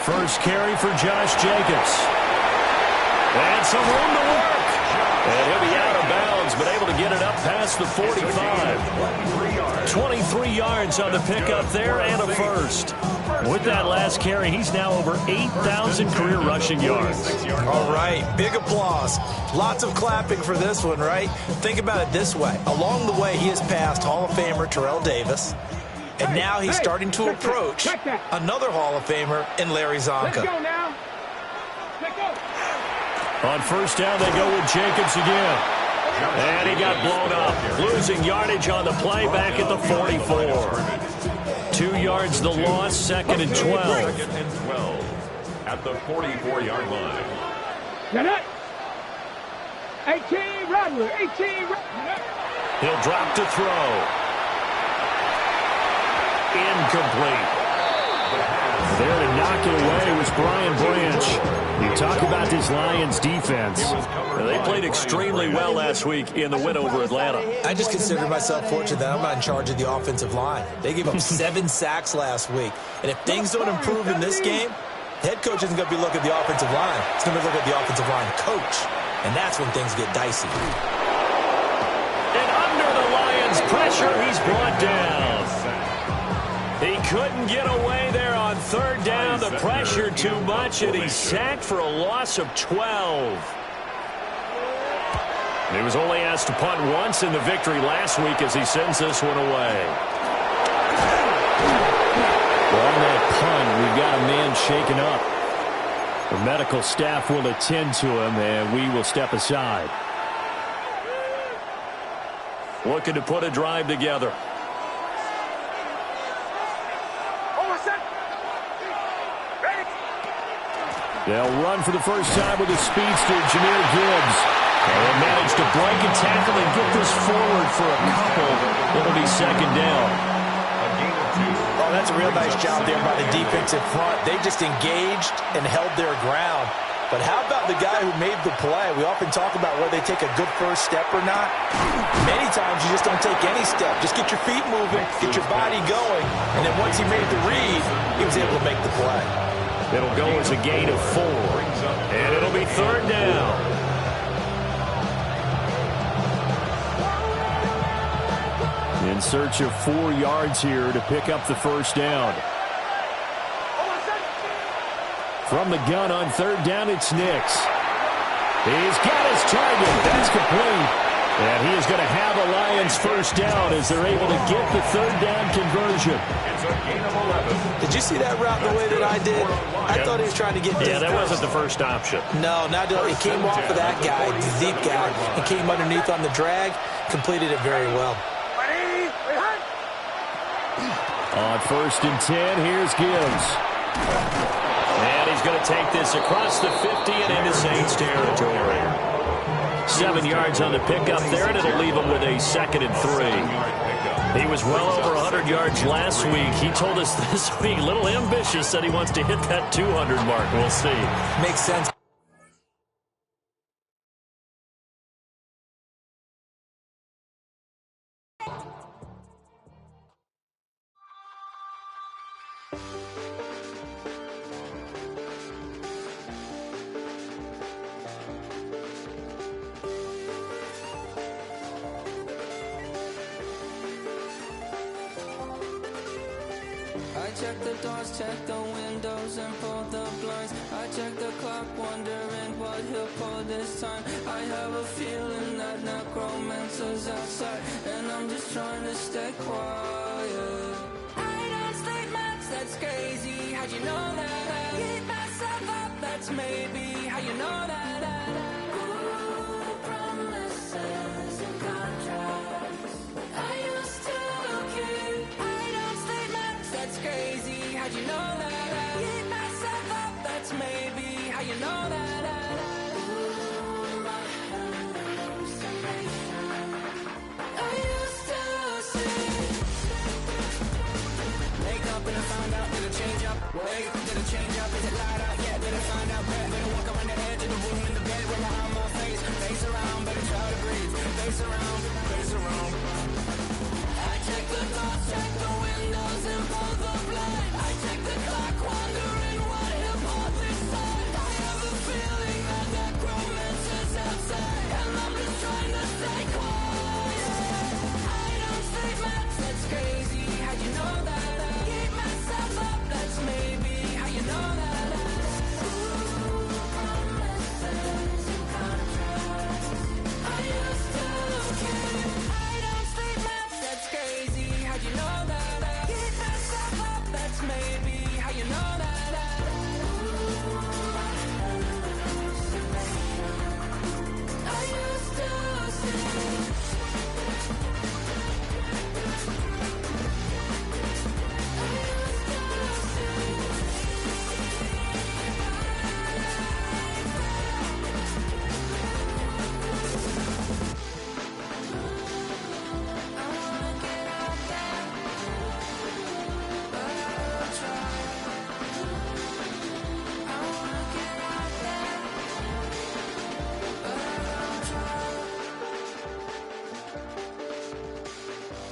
First carry for Josh Jacobs. And some room to work. And he'll be out of bounds, but able to get it up past the 45. 23 yards on the pickup there and a first. With that last carry, he's now over 8,000 career rushing yards. All right, big applause. Lots of clapping for this one, right? Think about it this way. Along the way, he has passed Hall of Famer Terrell Davis, and now he's starting to approach another Hall of Famer in Larry Zonka. Let's go now. Let's go. On first down, they go with Jacobs again. And he got blown up, losing yardage on the play back at the 44. 2 yards the loss, second and 12. Second and 12 at the 44-yard line. Get it. 18, Rattler. 18, Rattler. He'll drop to throw. Incomplete. There to knock it away was Brian Branch. You talk about this Lions defense. They played extremely well last week in the win over Atlanta. I just consider myself fortunate that I'm not in charge of the offensive line. They gave up 7 sacks last week. And if things don't improve in this game, the head coach isn't going to be looking at the offensive line. He's going to look at the offensive line coach. And that's when things get dicey. And under the Lions' pressure, he's brought down. He couldn't get away there on third down. The pressure too much, and he's sacked for a loss of 12. He was only asked to punt once in the victory last week as he sends this one away. Well, on that punt, we've got a man shaken up. The medical staff will attend to him, and we will step aside. Looking to put a drive together. They'll run for the first time with the speedster, Jahmyr Gibbs. They'll manage to break a tackle and get this forward for a couple. It'll be second down. Oh, that's a real nice job there by the defensive front. They just engaged and held their ground. But how about the guy who made the play? We often talk about whether they take a good first step or not. Many times you just don't take any step. Just get your feet moving, get your body going. And then once he made the read, he was able to make the play. It'll go as a gain of 4. And it'll be third down. In search of 4 yards here to pick up the first down. From the gun on third down, it's Nix. He's got his target. That's complete. And he is going to have a Lions first down as they're able to get the third down conversion. It's a gain of 11. Did you see that route the way that I did? I thought he was trying to get distance. Yeah, that wasn't the first option. No, it came off of that guy, the deep guy. It came underneath on the drag, completed it very well. On first and 10, here's Gibbs. And he's going to take this across the 50 and into Saints territory. 7 yards on the pickup there, and it'll leave him with a second and 3. He was well over 100 yards last week. He told us this week, a little ambitious, said he wants to hit that 200 mark. We'll see. Makes sense. I check the doors, check the windows, and pull the blinds. I check the clock, wondering what he'll pull this time. I have a feeling that necromancer's outside, and I'm just trying to stay quiet. I don't stay much, that's crazy. How'd you know that? Keep myself up, that's maybe how you know that. Ooh, promises and contracts. I used to keep. I don't stay much, that's crazy. How'd you know that? Keep myself up, that's maybe how you know that. Ooh, my hallucination. I used to see. Wake up and I found out, did it change up? Wait, did it change up? Is it light out? Yeah, did it find out? Better walk around the edge of the room in the bed with my arm on face. Face around, better try to breathe. Face around, face around. I check the doors, check the windows, and pull the blind. I check the clock. you know that I used to say.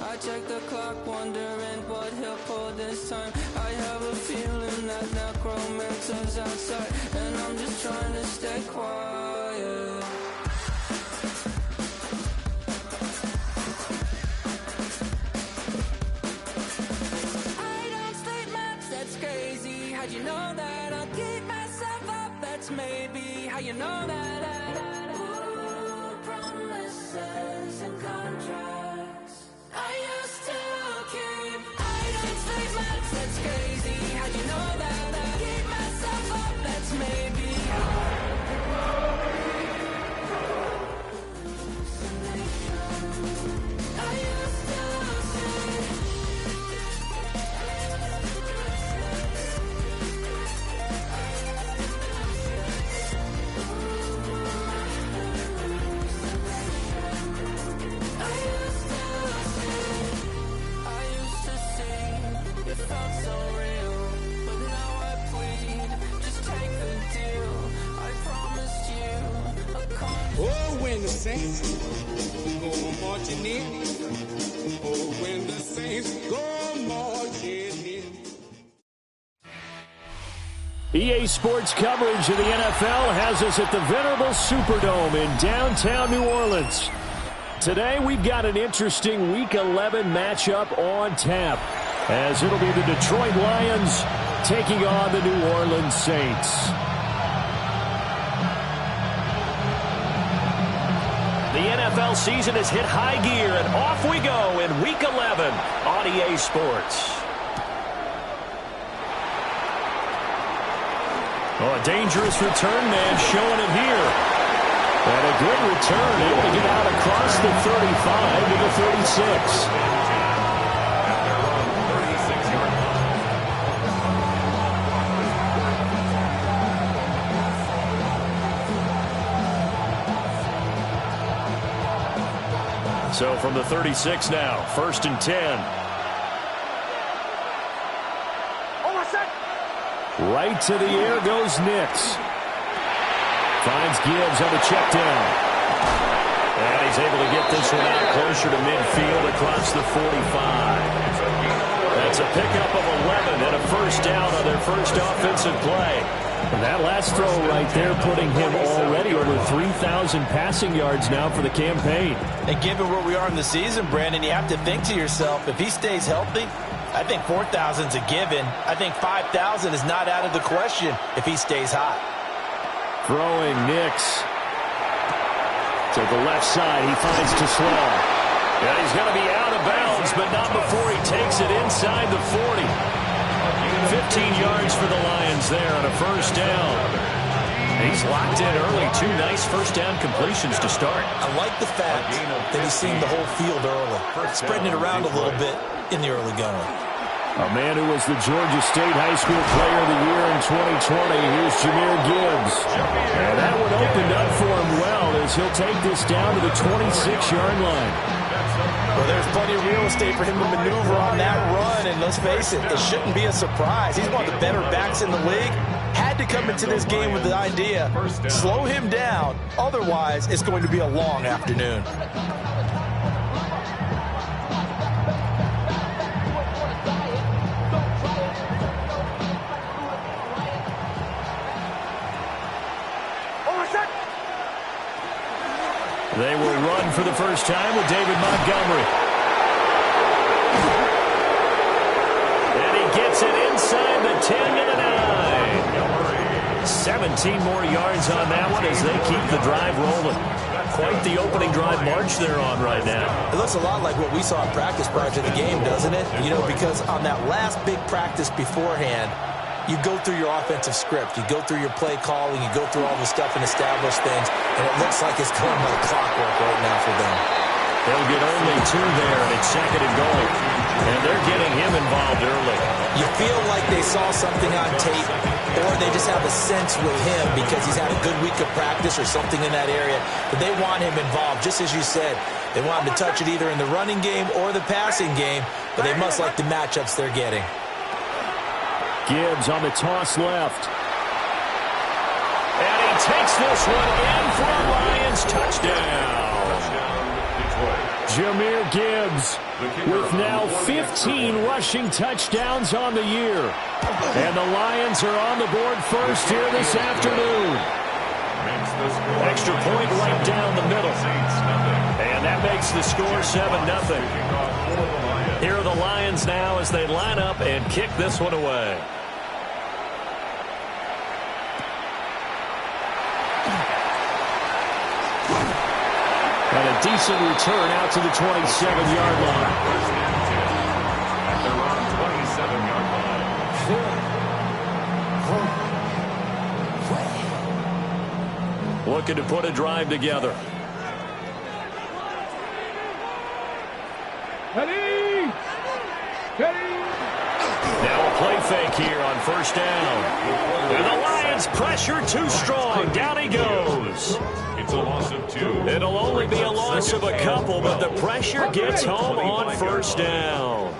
I check the clock, wondering what he'll pull this time. I have a feeling that necromancer's outside, and I'm just trying to stay quiet. I don't sleep much, that's crazy. How'd you know that? I'll keep myself up, that's maybe how you know that. Ooh, promises and contracts I used to keep. I don't sleep much, that's crazy. How'd you know that? I keep myself up, that's maybe I used to it felt so real, but now I plead, just take the deal. I promised you a Oh, when the saints go marching in. Oh, when the saints go marching in. EA Sports coverage of the NFL has us at the venerable Superdome in downtown New Orleans. Today we've got an interesting Week 11 matchup on tap, as it'll be the Detroit Lions taking on the New Orleans Saints. The NFL season has hit high gear, and off we go in Week 11 on EA Sports. Oh, a dangerous return man showing it here. And a good return, able to get out across the 35 to the 36. So from the 36 now, 1st and 10. Right to the air goes Nix. Finds Gibbs on the check down. And he's able to get this one out closer to midfield across the 45. That's a pickup of 11 and a first down on their first offensive play. And that last throw right there putting him already over 3,000 passing yards now for the campaign. And given where we are in the season, Brandon, you have to think to yourself, if he stays healthy, I think 4,000's a given. I think 5,000 is not out of the question if he stays hot. Throwing Nix to the left side. He finds Tesla. And he's going to be out of bounds, but not before he takes it inside the 40. 15 yards for the Lions there on a first down. He's locked in early. 2 nice first down completions to start. I like the fact that he's seeing the whole field early, spreading it around a little bit in the early going. A man who was the Georgia State High School Player of the Year in 2020. Here's Jahmyr Gibbs. And that one opened up for him well as he'll take this down to the 26-yard line. Well, there's plenty of real estate for him to maneuver on that run, and let's face it, it shouldn't be a surprise. He's one of the better backs in the league. Had to come into this game with the idea, slow him down, otherwise it's going to be a long afternoon. They will run for the first time with David Montgomery. And he gets it inside the 10 to the 9. 17 more yards on that one as they keep the drive rolling. Quite the opening drive march they're on right now. It looks a lot like what we saw in practice prior to the game, doesn't it? You know, because on that last big practice beforehand, You go through your offensive script. You go through your play calling. You go through all the stuff and establish things, and it looks like it's going like clockwork right now for them. They'll get only 2 there, and it's 2nd and goal. And they're getting him involved early. You feel like they saw something on tape, or they just have a sense with him because he's had a good week of practice or something in that area. But they want him involved, just as you said. They want him to touch it either in the running game or the passing game, but they must like the matchups they're getting. Gibbs on the toss left. And he takes this one in for a Lions touchdown. Jahmyr Gibbs with now 15 rushing touchdowns on the year. And the Lions are on the board first here this afternoon. Extra point right down the middle. And that makes the score 7-0. Here are the Lions now as they line up and kick this one away. And a decent return out to the 27-yard line. At their own 27-yard line. Looking to put a drive together. Ready! Ready! Now a play fake here on first down. And the Lions pressure too strong. Down he goes. It's a loss of 2. It'll only be a loss of a couple, but the pressure gets home on first down.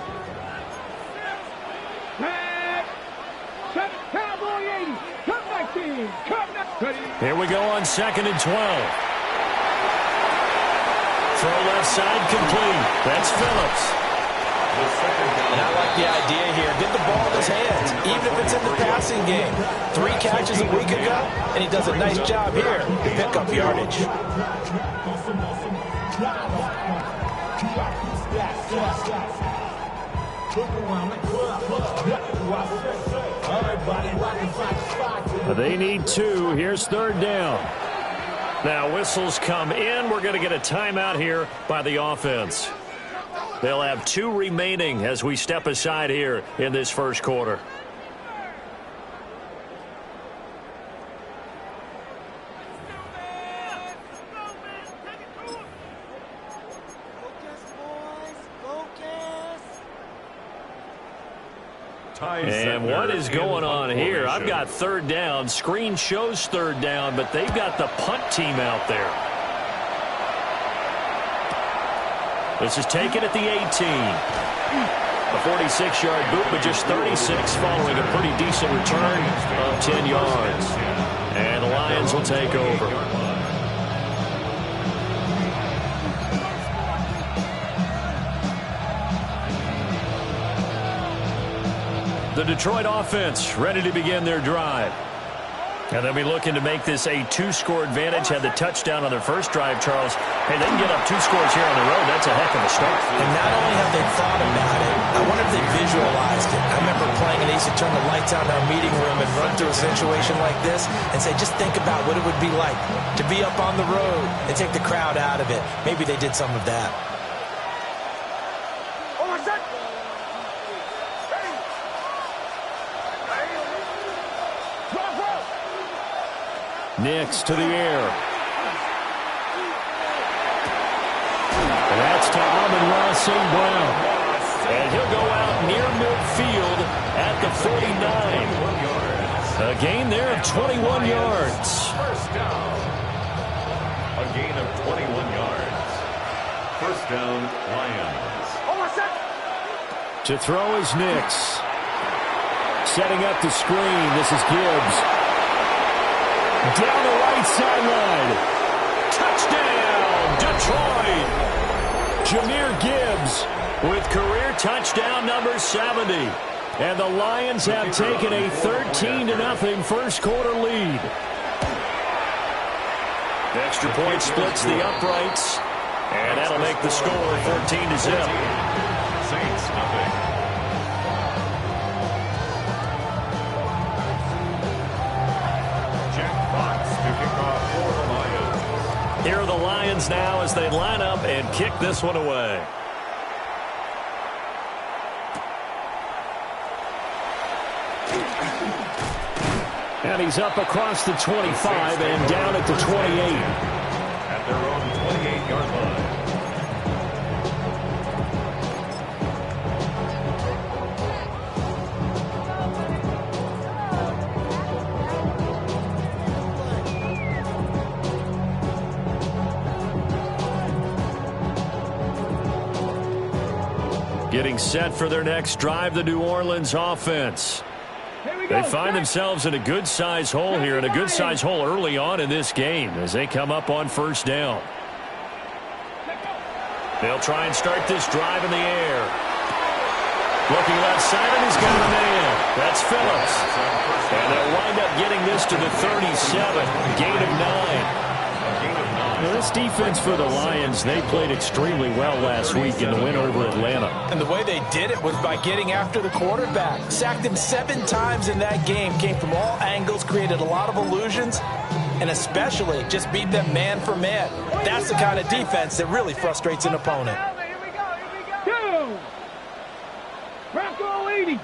Back! Set Cowboy 80! Come 19! Come 19! Here we go on 2nd and 12. Throw left side complete. That's Phillips. And I like the idea here. Get the ball in his hands, even if it's in the passing game. 3 catches a week ago, and he does a nice job here to pick up yardage. They need 2. Here's 3rd down. Now whistles come in. We're going to get a timeout here by the offense. They'll have 2 remaining as we step aside here in this first quarter. And what is going on here? I've got 3rd down. Screen shows 3rd down, but they've got the punt team out there. This is taken at the 18. A 46-yard boot, but just 36 following a pretty decent return of 10 yards. And the Lions will take over. The Detroit offense ready to begin their drive. And they'll be looking to make this a 2-score advantage. Had the touchdown on their first drive, Charles. Hey, they can get up 2 scores here on the road. That's a heck of a start. And not only have they thought about it, I wonder if they visualized it. I remember playing and they used to turn the lights on in our meeting room and run through a situation like this and say, just think about what it would be like to be up on the road and take the crowd out of it. Maybe they did some of that. Nix to the air. And that's to Amon-Ra St. Brown. And he'll go out near midfield at the 49. A gain there of 21 yards. First down. A gain of 21 yards. First down, Lions. To throw is Nix. Setting up the screen. This is Gibbs. Down the right sideline. Touchdown, Detroit. Jahmyr Gibbs with career touchdown number 70. And the Lions have taken a 13-0 first quarter lead. The extra point splits the uprights. And that'll make the score 14-0. Saints nothing. Here are the Lions now as they line up and kick this one away. And he's up across the 25 and down at the 28. At their own 28-yard line. Getting set for their next drive, the New Orleans offense. They find themselves in a good-sized hole here, and a good-sized hole early on in this game as they come up on first down. They'll try and start this drive in the air. Looking left side, and he's got a man. That's Phillips. And they'll wind up getting this to the 37, gain of 9. Well, this defense for the Lions, they played extremely well last week in the win over Atlanta. And the way they did it was by getting after the quarterback. Sacked him 7 times in that game. Came from all angles, created a lot of illusions, and especially just beat them man for man. That's the kind of defense that really frustrates an opponent. Here we go. Bronco 80. On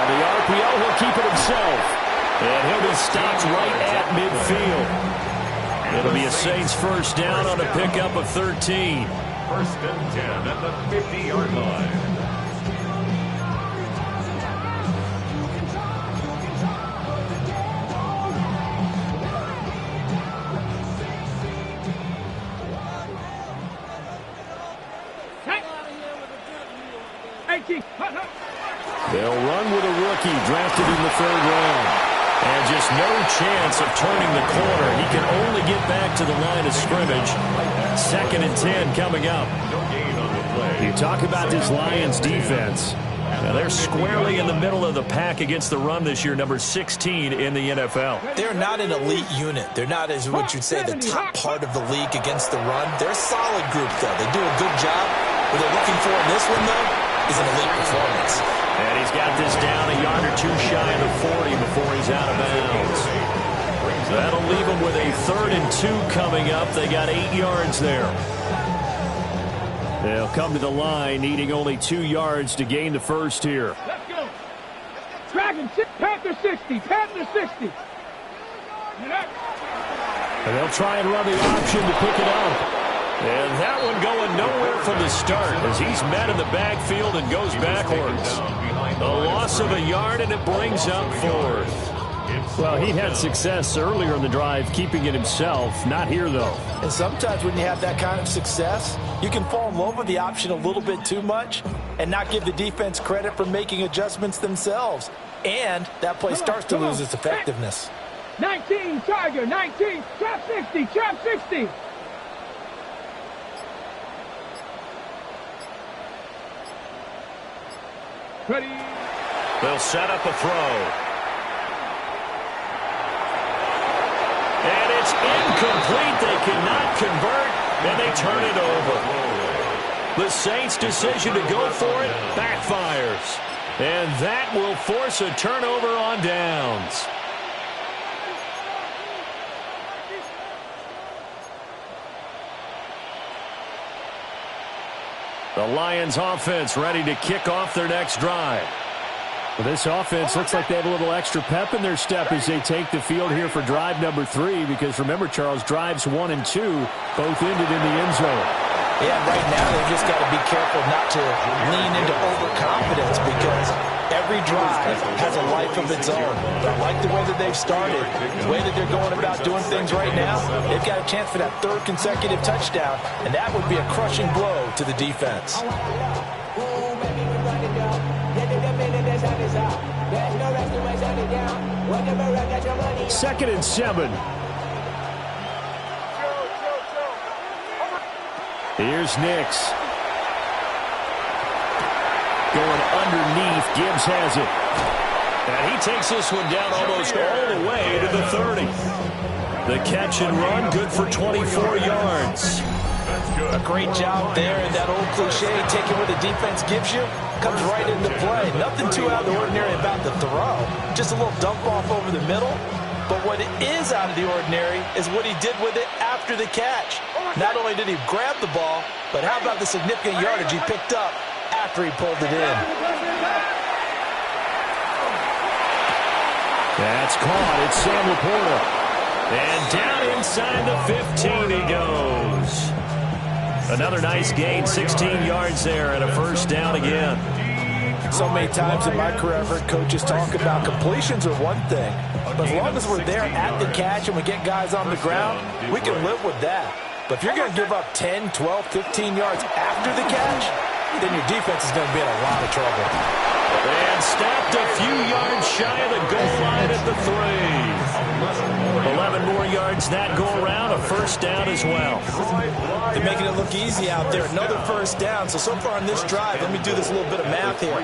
the RPO, he'll keep it himself. And he'll be stopped right at midfield. It'll be a Saints first down on a pickup of 13. First and 10 at the 50-yard line. They'll run with a rookie drafted in the 3rd round. And just no chance of turning the corner. He can only get back to the line of scrimmage. 2nd and 10 coming up. You talk about this Lions defense. Now they're squarely in the middle of the pack against the run this year, number 16 in the NFL. They're not an elite unit. They're not, as what you'd say, the top part of the league against the run. They're a solid group, though. They do a good job. What they're looking for in this one, though, is an elite performance. And he's got this down a yard or two shy of the 40 before he's out of bounds. That'll leave him with a 3rd and 2 coming up. They got 8 yards there. They'll come to the line, needing only 2 yards to gain the first here. Let's go. Dragon, Panther 60. Panther 60. And they'll try and run the option to pick it up. And that one going nowhere from the start as he's met in the backfield and goes backwards. A loss of a yard, and it brings up 4th. Well, he had success earlier in the drive keeping it himself. Not here, though. And sometimes when you have that kind of success, you can fall in love with the option a little bit too much and not give the defense credit for making adjustments themselves. And that play starts to lose its effectiveness. 19, Tiger, 19. Trap 60, trap 60. Ready. They'll set up a throw. And it's incomplete. They cannot convert, and they turn it over. The Saints' decision to go for it backfires. And that will force a turnover on downs. The Lions offense ready to kick off their next drive. Well, this offense looks like they have a little extra pep in their step as they take the field here for drive number 3, because remember, Charles, drives 1 and 2 both ended in the end zone. Yeah, right now they've just got to be careful not to lean into overconfidence, because every drive has a life of its own. But I like the way that they've started, the way that they're going about doing things right now. They've got a chance for that 3rd consecutive touchdown, and that would be a crushing blow to the defense. 2nd and 7. Here's Nix. Going underneath. Gibbs has it. And he takes this one down almost all the way to the 30. The catch and run, good for 24 yards. A great job there, and that old cliche, taking what the defense gives you, comes right into play. Nothing too out of the ordinary about the throw. Just a little dump off over the middle. But what is out of the ordinary is what he did with it after the catch. Not only did he grab the ball, but how about the significant yardage he picked up after he pulled it in? That's caught. It's Sam Laporta. And down inside the 15 he goes. Another nice gain, 16 yards there and a first down again. So many times in my career I've heard coaches talk about completions are one thing, but as long as we're there at the catch and we get guys on the ground, we can live with that. But if you're going to give up 10, 12, 15 yards after the catch, then your defense is going to be in a lot of trouble. And stopped a few yards shy of the goal line at the 3. 11 more yards that go around, a first down as well. They're making it look easy out there. Another first down. So far on this drive, let me do this little bit of math here.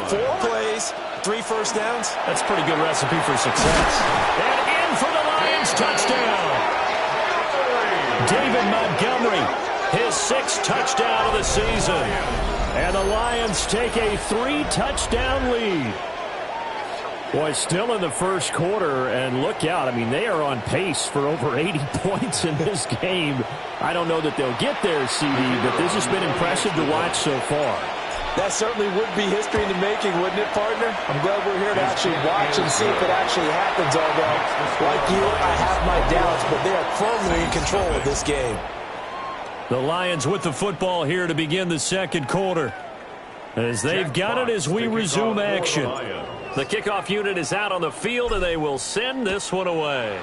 4 plays, 3 first downs. That's a pretty good recipe for success. And in for the Lions touchdown. David Montgomery, his 6th touchdown of the season. And the Lions take a 3-touchdown lead. Boy, still in the first quarter, and look out. I mean, they are on pace for over 80 points in this game. I don't know that they'll get there, CD, but this has been impressive to watch so far. That certainly would be history in the making, wouldn't it, partner? I'm glad we're here to actually watch and see if it actually happens, although, like you, I have my doubts, but they are firmly in control of this game. The Lions with the football here to begin the second quarter. As they've got it as we resume action. The kickoff unit is out on the field, and they will send this one away.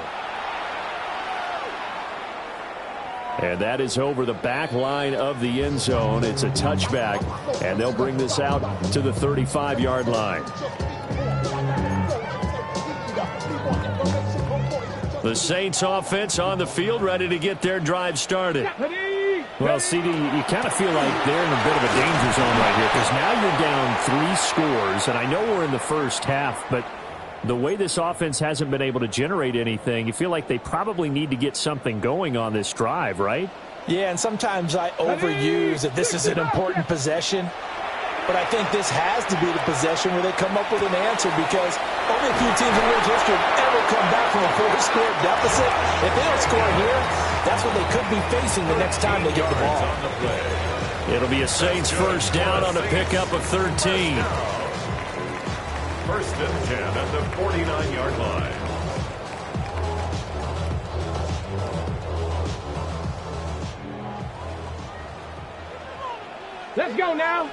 And that is over the back line of the end zone. It's a touchback, and they'll bring this out to the 35-yard line. The Saints offense on the field, ready to get their drive started. Well, CD, you kind of feel like they're in a bit of a danger zone right here because now you're down 3 scores, and I know we're in the first half, but the way this offense hasn't been able to generate anything, you feel like they probably need to get something going on this drive, right? Yeah, and sometimes I overuse that this is an important possession, but I think this has to be the possession where they come up with an answer because only a few teams in league history have ever come back from a 4-score deficit. If they don't score here, that's what they could be facing the next time they get the ball. It'll be a Saints first down on a pickup of 13. First and 10 at the 49-yard line. Let's go now.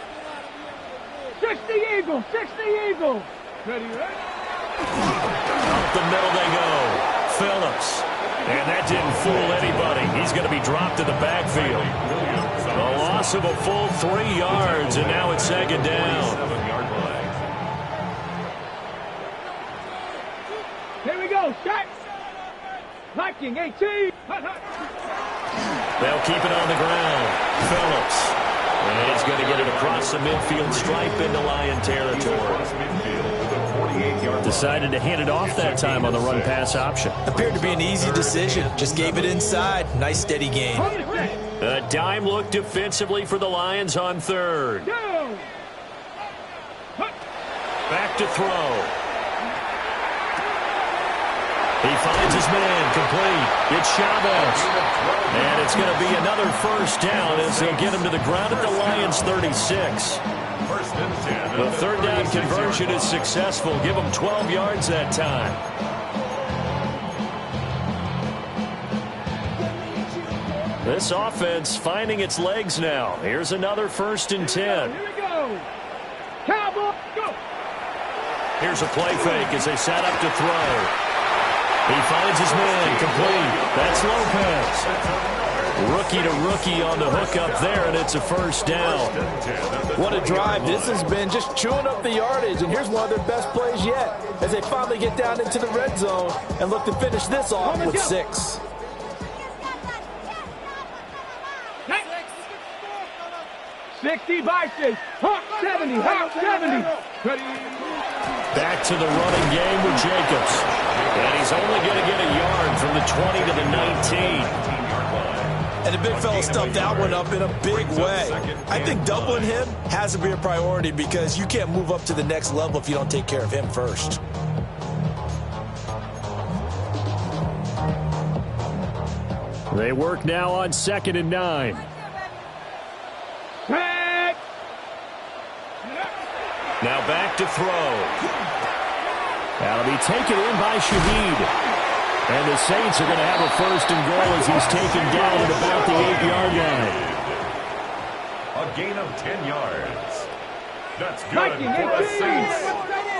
60 Eagles, 60 Eagles. Ready, ready? Up the middle they go. Phillips. And that didn't fool anybody. He's going to be dropped in the backfield. A loss of a full 3 yards, and now it's second down. Here we go, shot. Viking 18. They'll keep it on the ground. Phillips. And he's going to get it across the midfield stripe into Lion territory. Decided to hand it off that time on the run-pass option. Appeared to be an easy decision. Just gave it inside. Nice steady game. A dime look defensively for the Lions on third. Back to throw. He finds his man, complete. It's Chavez. And it's going to be another first down as they'll get him to the ground at the Lions' 36. The third down conversion is successful. Give them 12 yards that time. This offense finding its legs now. Here's another first and 10. Here we go. Cowboy, go. Here's a play fake as they set up to throw. He finds his man, complete. That's Lopez. Rookie to rookie on the hook up there, and it's a first down. What a drive. This has been just chewing up the yardage, and here's one of their best plays yet as they finally get down into the red zone and look to finish this off with 6. $60 Vikings. Hawk 70. Hawk 70. Back to the running game with Jacobs. And he's only going to get a yard from the 20 to the 19. And the big fella stuffed that one up in a big way. I think doubling him has to be a priority because you can't move up to the next level if you don't take care of him first. They work now on 2nd and 9. Now back to throw. That'll be taken in by Shaheed. And the Saints are going to have a first and goal as he's taken down at about the 8-yard line. A gain of 10 yards. That's good for a Saints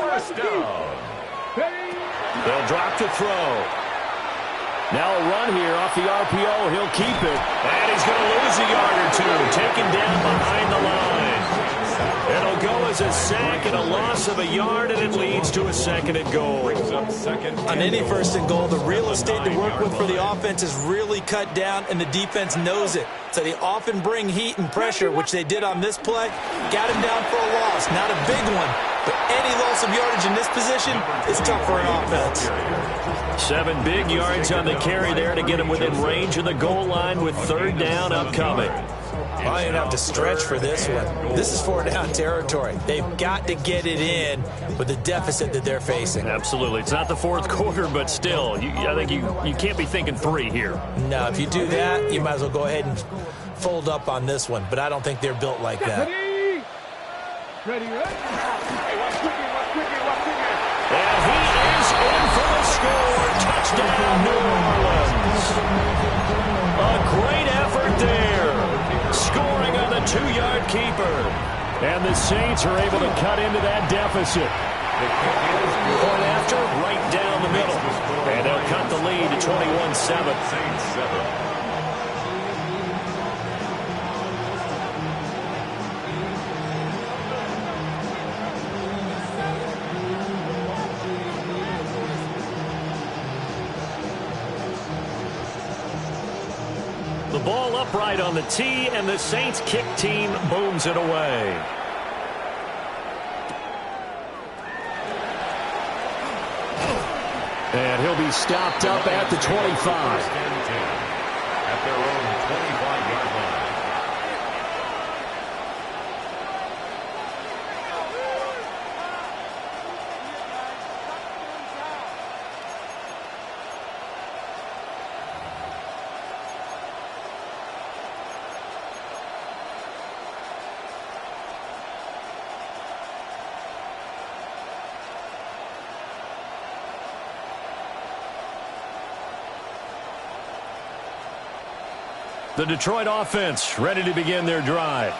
first down. They'll drop to throw. Now a run here off the RPO. He'll keep it. And he's going to lose a yard or two. Taken down behind the line. It'll go as a sack and a loss of a yard, and it leads to a second and goal. On any first and goal, the real estate to work with for the offense is really cut down, and the defense knows it. So they often bring heat and pressure, which they did on this play. Got him down for a loss. Not a big one, but any loss of yardage in this position is tough for an offense. 7 big yards on the carry there to get him within range of the goal line with third down upcoming. I don't even have to stretch for this one. This is 4-down territory. They've got to get it in with the deficit that they're facing. Absolutely. It's not the fourth quarter, but still, I think you can't be thinking 3 here. No, if you do that, you might as well go ahead and fold up on this one. But I don't think they're built like that. Ready. And he is in for the score. Touchdown, New Orleans. A great effort there. Scoring on the 2-yard keeper. And the Saints are able to cut into that deficit. Point after, right down the middle. And they'll cut the lead to 21-7. Saints 7. The ball upright on the tee, and the Saints kick team booms it away. And he'll be stopped up at the 25. At their own 25-yard line. The Detroit offense ready to begin their drive.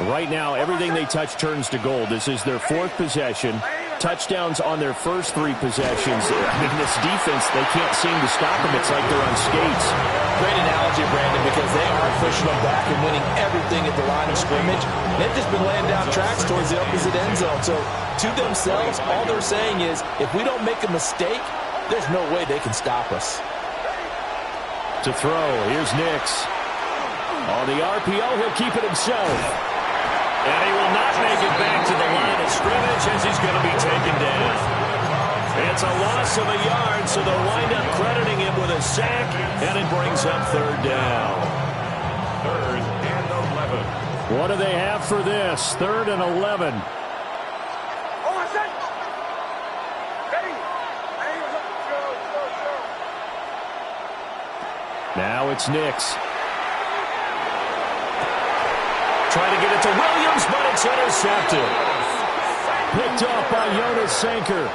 Right now, everything they touch turns to gold. This is their 4th possession. Touchdowns on their first 3 possessions. In this defense, they can't seem to stop them. It's like they're on skates. Great analogy, Brandon, because they are pushing them back and winning everything at the line of scrimmage. They've just been laying down tracks towards the opposite end zone. So to themselves, all they're saying is, if we don't make a mistake, there's no way they can stop us. To throw, here's Nix. On the RPO, he'll keep it himself. And he will not make it back to the line of scrimmage as he's going to be taken down. It's a loss of a yard, so they'll wind up crediting him with a sack, and it brings up third down. 3rd and 11. What do they have for this? 3rd and 11. Now it's Nix. Trying to get it to Williams, but it's intercepted. Picked off by Jonas Sanker.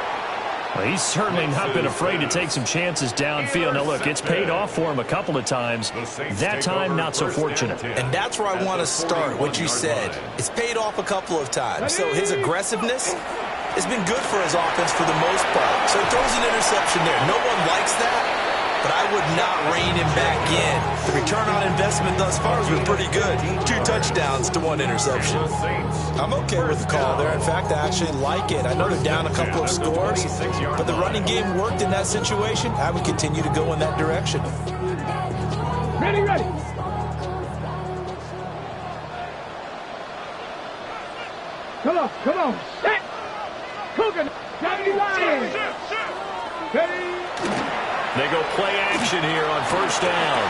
Well, he's certainly not been afraid to take some chances downfield. Now, look, it's paid off for him a couple of times. That time, not so fortunate. And that's where I want to start, what you said. It's paid off a couple of times. So his aggressiveness has been good for his offense for the most part. So he throws an interception there. No one likes that. But I would not rein him back in. The return on investment thus far has been pretty good. 2 touchdowns to 1 interception. I'm okay with the call there. In fact, I actually like it. I know they're down a couple of scores, but the running game worked in that situation. I would continue to go in that direction. Ready. Come on. Set. Cooking. Johnny Lions. Ready. They go play action here on first down.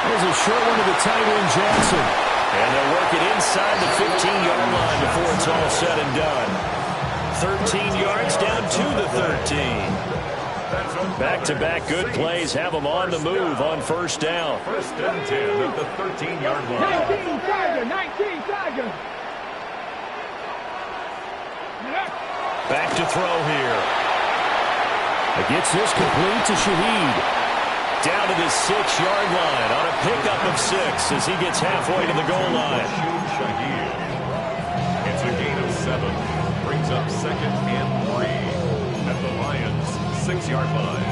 There's a short one to the tight end, Jackson. And they'll work it inside the 15-yard line before it's all said and done. 13 yards down to the 13. Back-to-back good plays have them on the move on first down. 1st and 10 at the 13-yard line. 19 Tiger. Back to throw here. Gets this complete to Shaheed. Down to the 6-yard line on a pickup of 6 as he gets halfway to the goal line. Shaheed. It's a gain of 7. Brings up 2nd and 3 at the Lions' 6-yard line.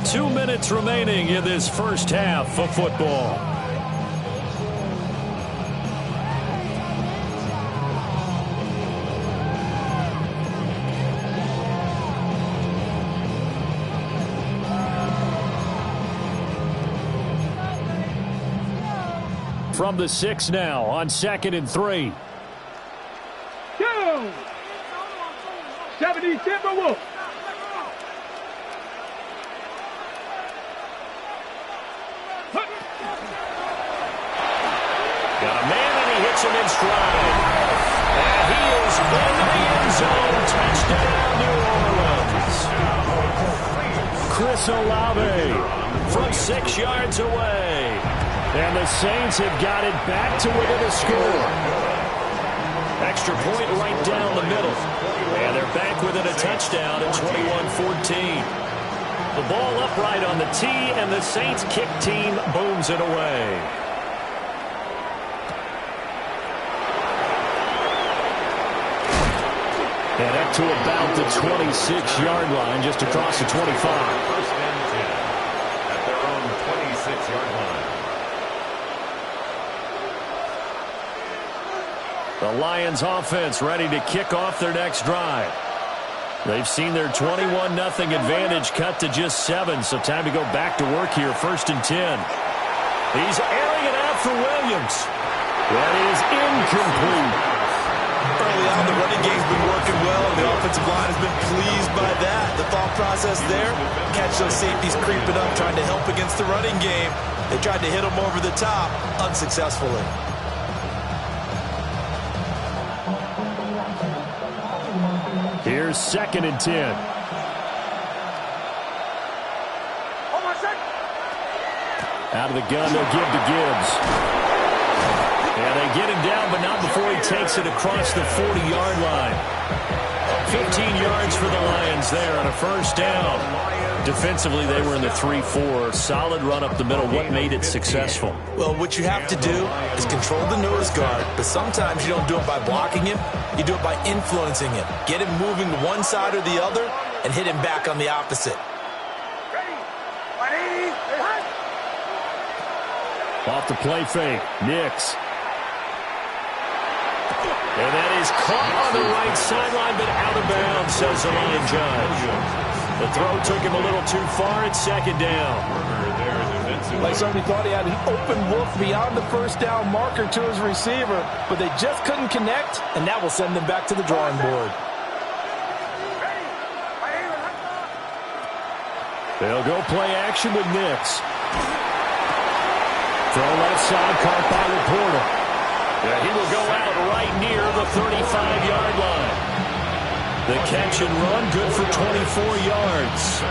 2 minutes remaining in this first half of football. From the 6 now on 2nd and 3. Go! 70 Timberwolves. Got a man and he hits him in stride. And he is in the end zone. Touchdown, New Orleans. Chris Olave from 6 yards away. And the Saints have got it back to within a score. Extra point right down the middle. And they're back within a touchdown at 21-14. The ball upright on the tee, and the Saints kick team booms it away. And up to about the 26-yard line, just across the 25. 1st and 10 at their own 26-yard line. The Lions offense ready to kick off their next drive. They've seen their 21-0 advantage cut to just 7, so time to go back to work here. 1st and 10. He's airing it out for Williams. That is incomplete. Early on, the running game's been working well, and the offensive line has been pleased by that. The thought process there, catch those safeties creeping up, trying to help against the running game. They tried to hit them over the top, unsuccessfully. Here's 2nd and 10. Out of the gun, they'll give to Gibbs. Yeah, they get him down, but not before he takes it across the 40-yard line. 15 yards for the Lions there on a 1st down. Defensively, they were in the 3-4. Solid run up the middle. What made it successful? Well, what you have to do is control the nose guard, but sometimes you don't do it by blocking him. You do it by influencing him. Get him moving to one side or the other and hit him back on the opposite. Off the play fake. Nix. And that is caught on the right sideline, but out of bounds, says the line judge. The throw took him a little too far at 2nd down. Like somebody thought he had an open look beyond the 1st down marker to his receiver, but they just couldn't connect, and that will send them back to the drawing board. They'll go play action with Nix. Throw left side, caught by Laporta. Yeah, he will go out right near the 35-yard line. The catch and run, good for 24 yards.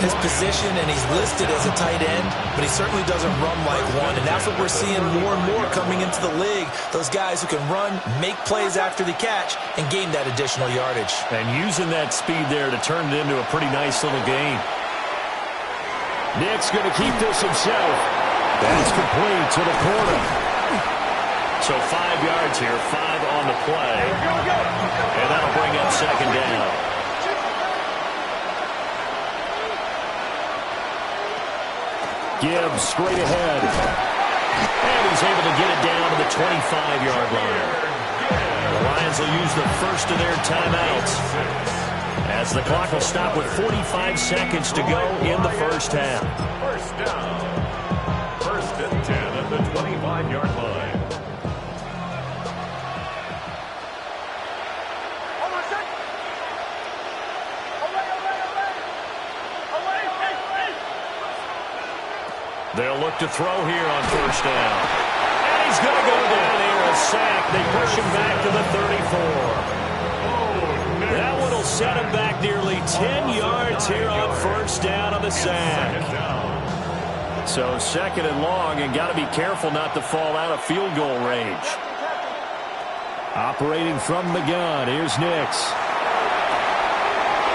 His position, and he's listed as a tight end, but he certainly doesn't run like one, and that's what we're seeing more and more coming into the league. Those guys who can run, make plays after the catch, and gain that additional yardage. And using that speed there to turn it into a pretty nice little game. Nick's going to keep this himself. That's complete to the corner. So 5 yards here, 5 on the play. And that'll bring up 2nd down. Gibbs straight ahead. And he's able to get it down to the 25-yard line. The Lions will use the first of their timeouts, as the clock will stop with 45 seconds to go in the first half. 1st down. 1st and 10 at the 25-yard line. They'll look to throw here on 1st down. And he's going to go down here, a sack. They push him back to the 34. That one will set him back nearly 10 yards here on 1st down on the sack. So 2nd and long, and got to be careful not to fall out of field goal range. Operating from the gun, here's Nix.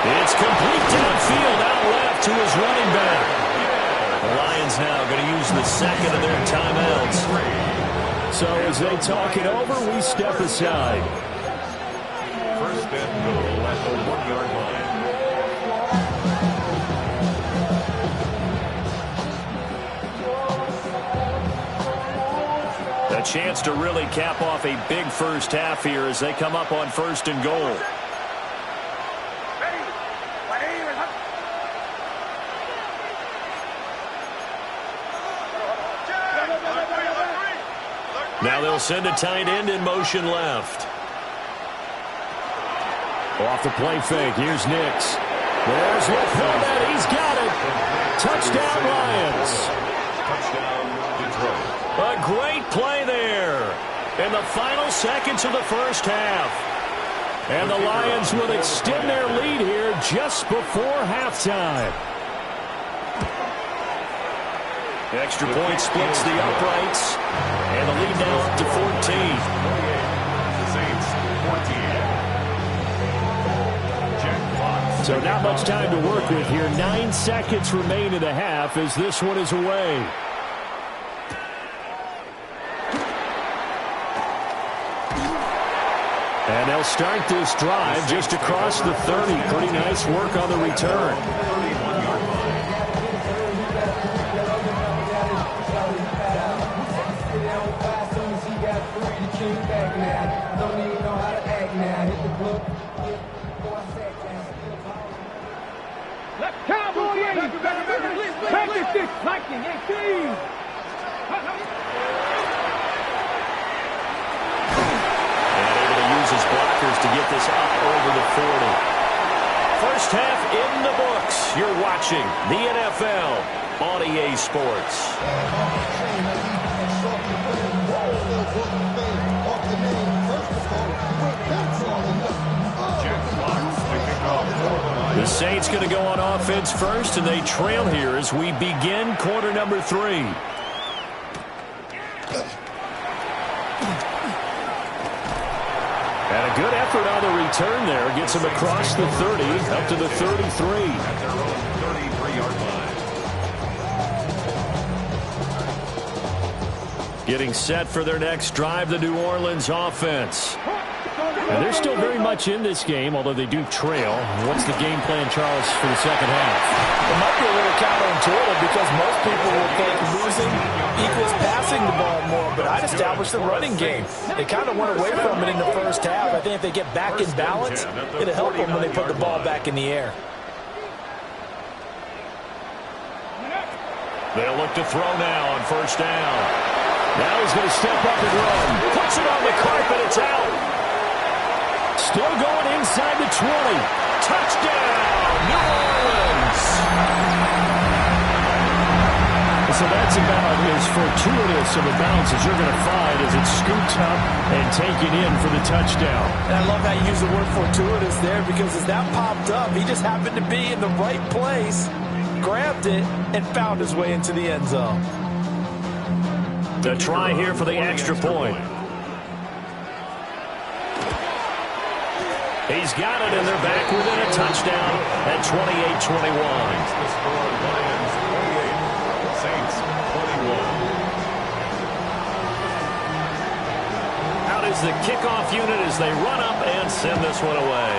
It's complete downfield, out left to his running back. The Lions now going to use the second of their timeouts. So as they talk it over, we step aside. First and goal at the 1-yard line. A chance to really cap off a big first half here as they come up on first and goal. Now they'll send a tight end in motion left. Off the play fake, here's Nix. There's Fournette, he's got it. Touchdown Lions. Touchdown Detroit. A great play there in the final seconds of the first half. And the Lions will extend their lead here just before halftime. Extra point splits the uprights. And the lead now up to 14. Saints 14. So not much time to work with here. 9 seconds remain in the half as this one is away. And they'll start this drive just across the 30. Pretty nice work on the return. Cowboy 80. Practice this, Viking 18. Use his blockers to get this up over the 40. First half in the books. You're watching the NFL on EA Sports. The Saints going to go on offense first, and they trail here as we begin quarter number 3. And a good effort on the return there. Gets him across the 30, up to the 33. At their own 33-yard line. Getting set for their next drive, the New Orleans offense. And they're still very much in this game, although they do trail. What's the game plan, Charles, for the second half? It might be a little counterintuitive because most people will think losing equals passing the ball more, but I'd establish the running game. They kind of went away from it in the first half. I think if they get back in balance, it'll help them when they put the ball back in the air. They'll look to throw now on first down. Now he's going to step up and run. Puts it on the carpet. It's out. Still going inside the 20. Touchdown, New Orleans. So that's about as fortuitous of a bounce as you're going to find as it's scooped up and taken in for the touchdown. And I love how you use the word fortuitous there because as that popped up, he just happened to be in the right place, grabbed it, and found his way into the end zone. The try here for the extra point. He's got it, and they're back within a touchdown at 28-21. The score, Lions 28, Saints 21. Out is the kickoff unit as they run up and send this one away.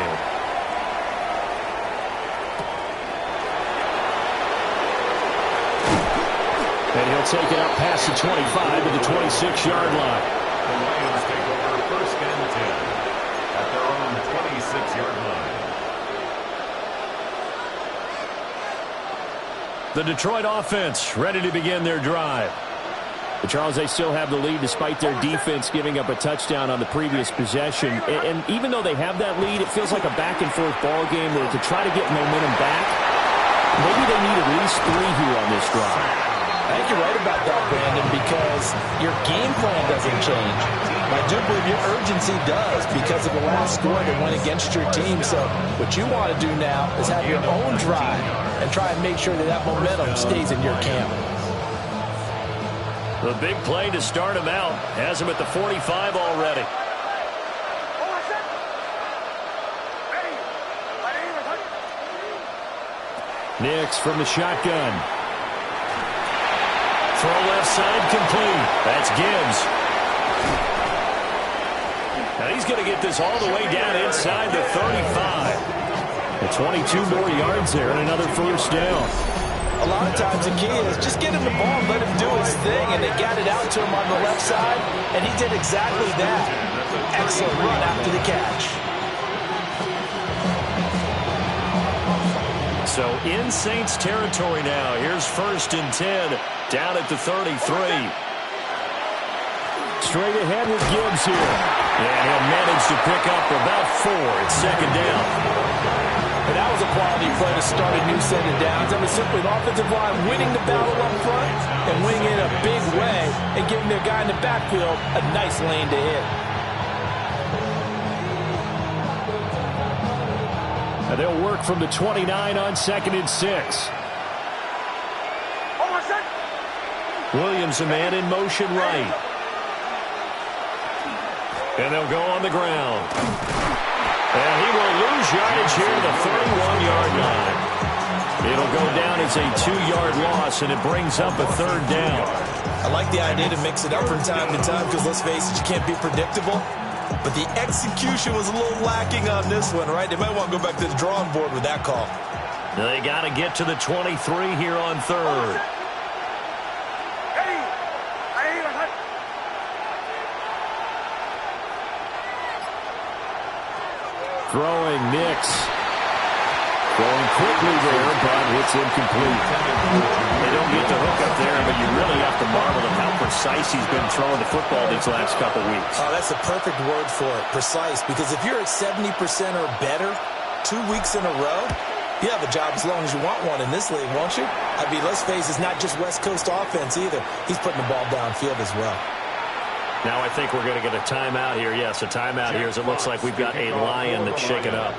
And he'll take it up past the 25 to the 26-yard line. The Lions take over first and 10 at their own 26-yard line. The Detroit offense ready to begin their drive. But Charles, they still have the lead despite their defense giving up a touchdown on the previous possession. And even though they have that lead, it feels like a back-and-forth ball game where to try to get momentum back, maybe they need at least 3 here on this drive. I think you're right about that, Brandon, because your game plan doesn't change. I do believe your urgency does because of the last score that went against your team. So what you want to do now is have your own drive and try and make sure that that momentum stays in your camp. The big play to start him out has him at the 45 already. Nix from the shotgun. Throw left side complete. That's Gibbs. Now he's going to get this all the way down inside the 35. And 22 more yards there and another first down. A lot of times the key is just get him the ball, let him do his thing, and they got it out to him on the left side, and he did exactly that. Excellent run after the catch. So in Saints territory now. Here's 1st and 10 down at the 33. Straight ahead with Gibbs here. And he'll manage to pick up about 4. It's 2nd down. And that was a quality play to start a new set of downs. I mean, simply the offensive line winning the battle up front and winning it in a big way and giving their guy in the backfield a nice lane to hit. And they'll work from the 29 on 2nd and 6. Williams, a man in motion right. And they'll go on the ground. And he will lose yardage here at the 31-yard line. It'll go down as a 2-yard loss, and it brings up a 3rd down. I like the idea to mix it up from time to time because, let's face it, you can't be predictable. But the execution was a little lacking on this one, right? They might want to go back to the drawing board with that call. They got to get to the 23 here on 3rd. Throwing Nix. Going quickly there, but it's incomplete. They don't get the hook up there, but you really have to marvel at how precise he's been throwing the football these last couple weeks. Oh, that's a perfect word for it, precise. Because if you're at 70% or better 2 weeks in a row, you have a job as long as you want one in this league, won't you? I mean, let's face it, it's not just West Coast offense either. He's putting the ball downfield as well. Now I think we're going to get a timeout here. Yes, a timeout here as it looks like we've got a Lion that's shaken up.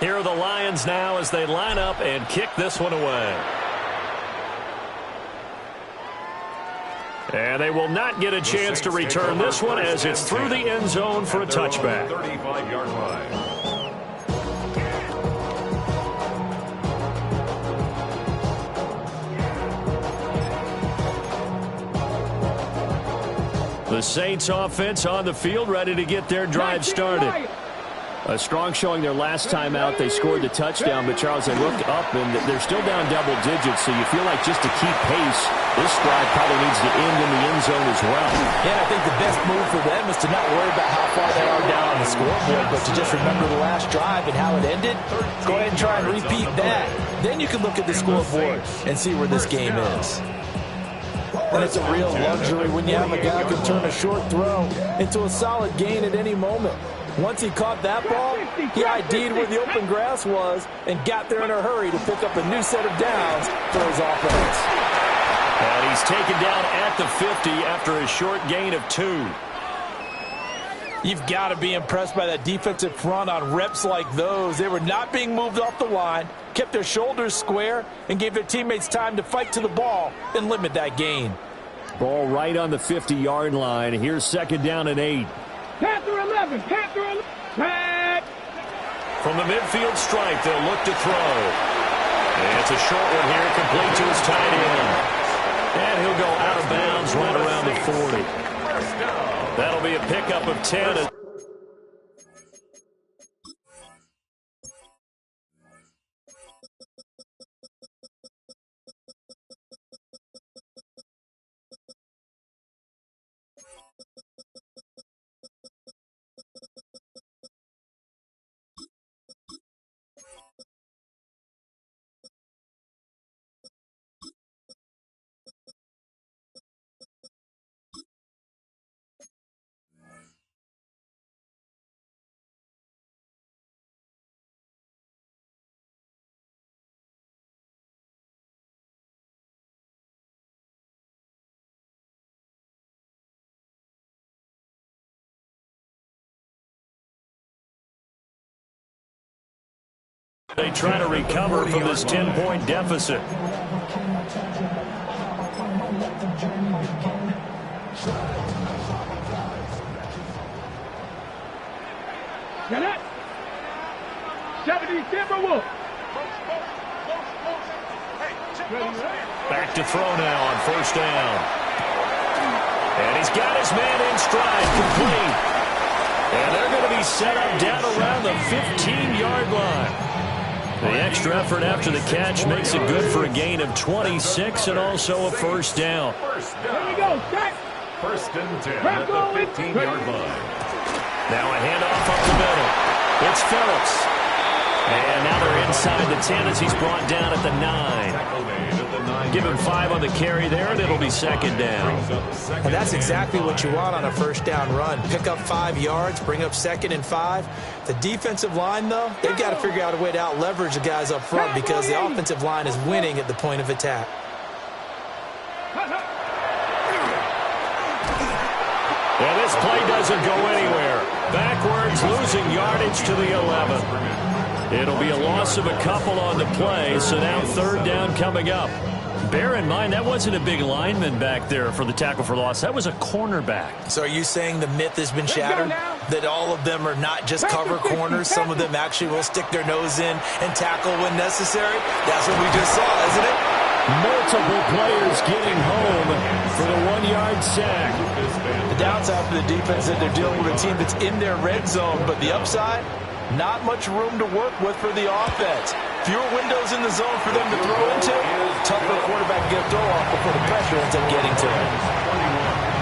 Here are the Lions now as they line up and kick this one away. And they will not get a chance to return this one as it's through the end zone for a touchback. 35-yard line. The Saints offense on the field ready to get their drive started. A strong showing their last time out. They scored the touchdown, but Charles, they look up and they're still down double digits, so you feel like just to keep pace, this drive probably needs to end in the end zone as well. Yeah, I think the best move for them is to not worry about how far they are down on the scoreboard, but to just remember the last drive and how it ended. Go ahead and try and repeat that. Then you can look at the scoreboard and see where this game is. And it's a real luxury when you have a guy who can turn a short throw into a solid gain at any moment. Once he caught that ball, he ID'd where the open grass was and got there in a hurry to pick up a new set of downs for his offense. And he's taken down at the 50 after a short gain of 2. You've got to be impressed by that defensive front on reps like those. They were not being moved off the line, kept their shoulders square, and gave their teammates time to fight to the ball and limit that gain. Ball right on the 50-yard line. Here's 2nd down and 8. Panther 11. Panther 11. Pat. From the midfield stripe, they'll look to throw. And it's a short one here, complete to his tight end. And he'll go out of bounds right around the 40. That'll be a pickup of 10. They try to recover from this 10-point deficit. Get it. 70 Timberwolves. Back to throw now on first down. And he's got his man in stride, complete. And they're going to be set up down around the 15-yard line. The extra effort after the catch makes it good for a gain of 26 and also a first down. First and 10 at the 15-yard line. Now a handoff up the middle. It's Phillips. And now they're inside the 10 as he's brought down at the 9. Give him 5 on the carry there, and it'll be second down. And that's exactly what you want on a first down run. Pick up 5 yards, bring up second and 5. The defensive line, though, they've got to figure out a way to out-leverage the guys up front because the offensive line is winning at the point of attack. And this play doesn't go anywhere. Backwards, losing yardage to the 11. It'll be a loss of a couple on the play, so now third down coming up. Bear in mind, that wasn't a big lineman back there for the tackle for loss. That was a cornerback. So are you saying the myth has been shattered? That all of them are not just cover corners? Some of them actually will stick their nose in and tackle when necessary? That's what we just saw, isn't it? Multiple players getting home for the 1-yard sack. The downside for the defense is that they're dealing with a team that's in their red zone, but the upside, not much room to work with for the offense. Fewer windows in the zone for them to throw into. Tougher quarterback to get a throw off before the pressure ends up getting to him.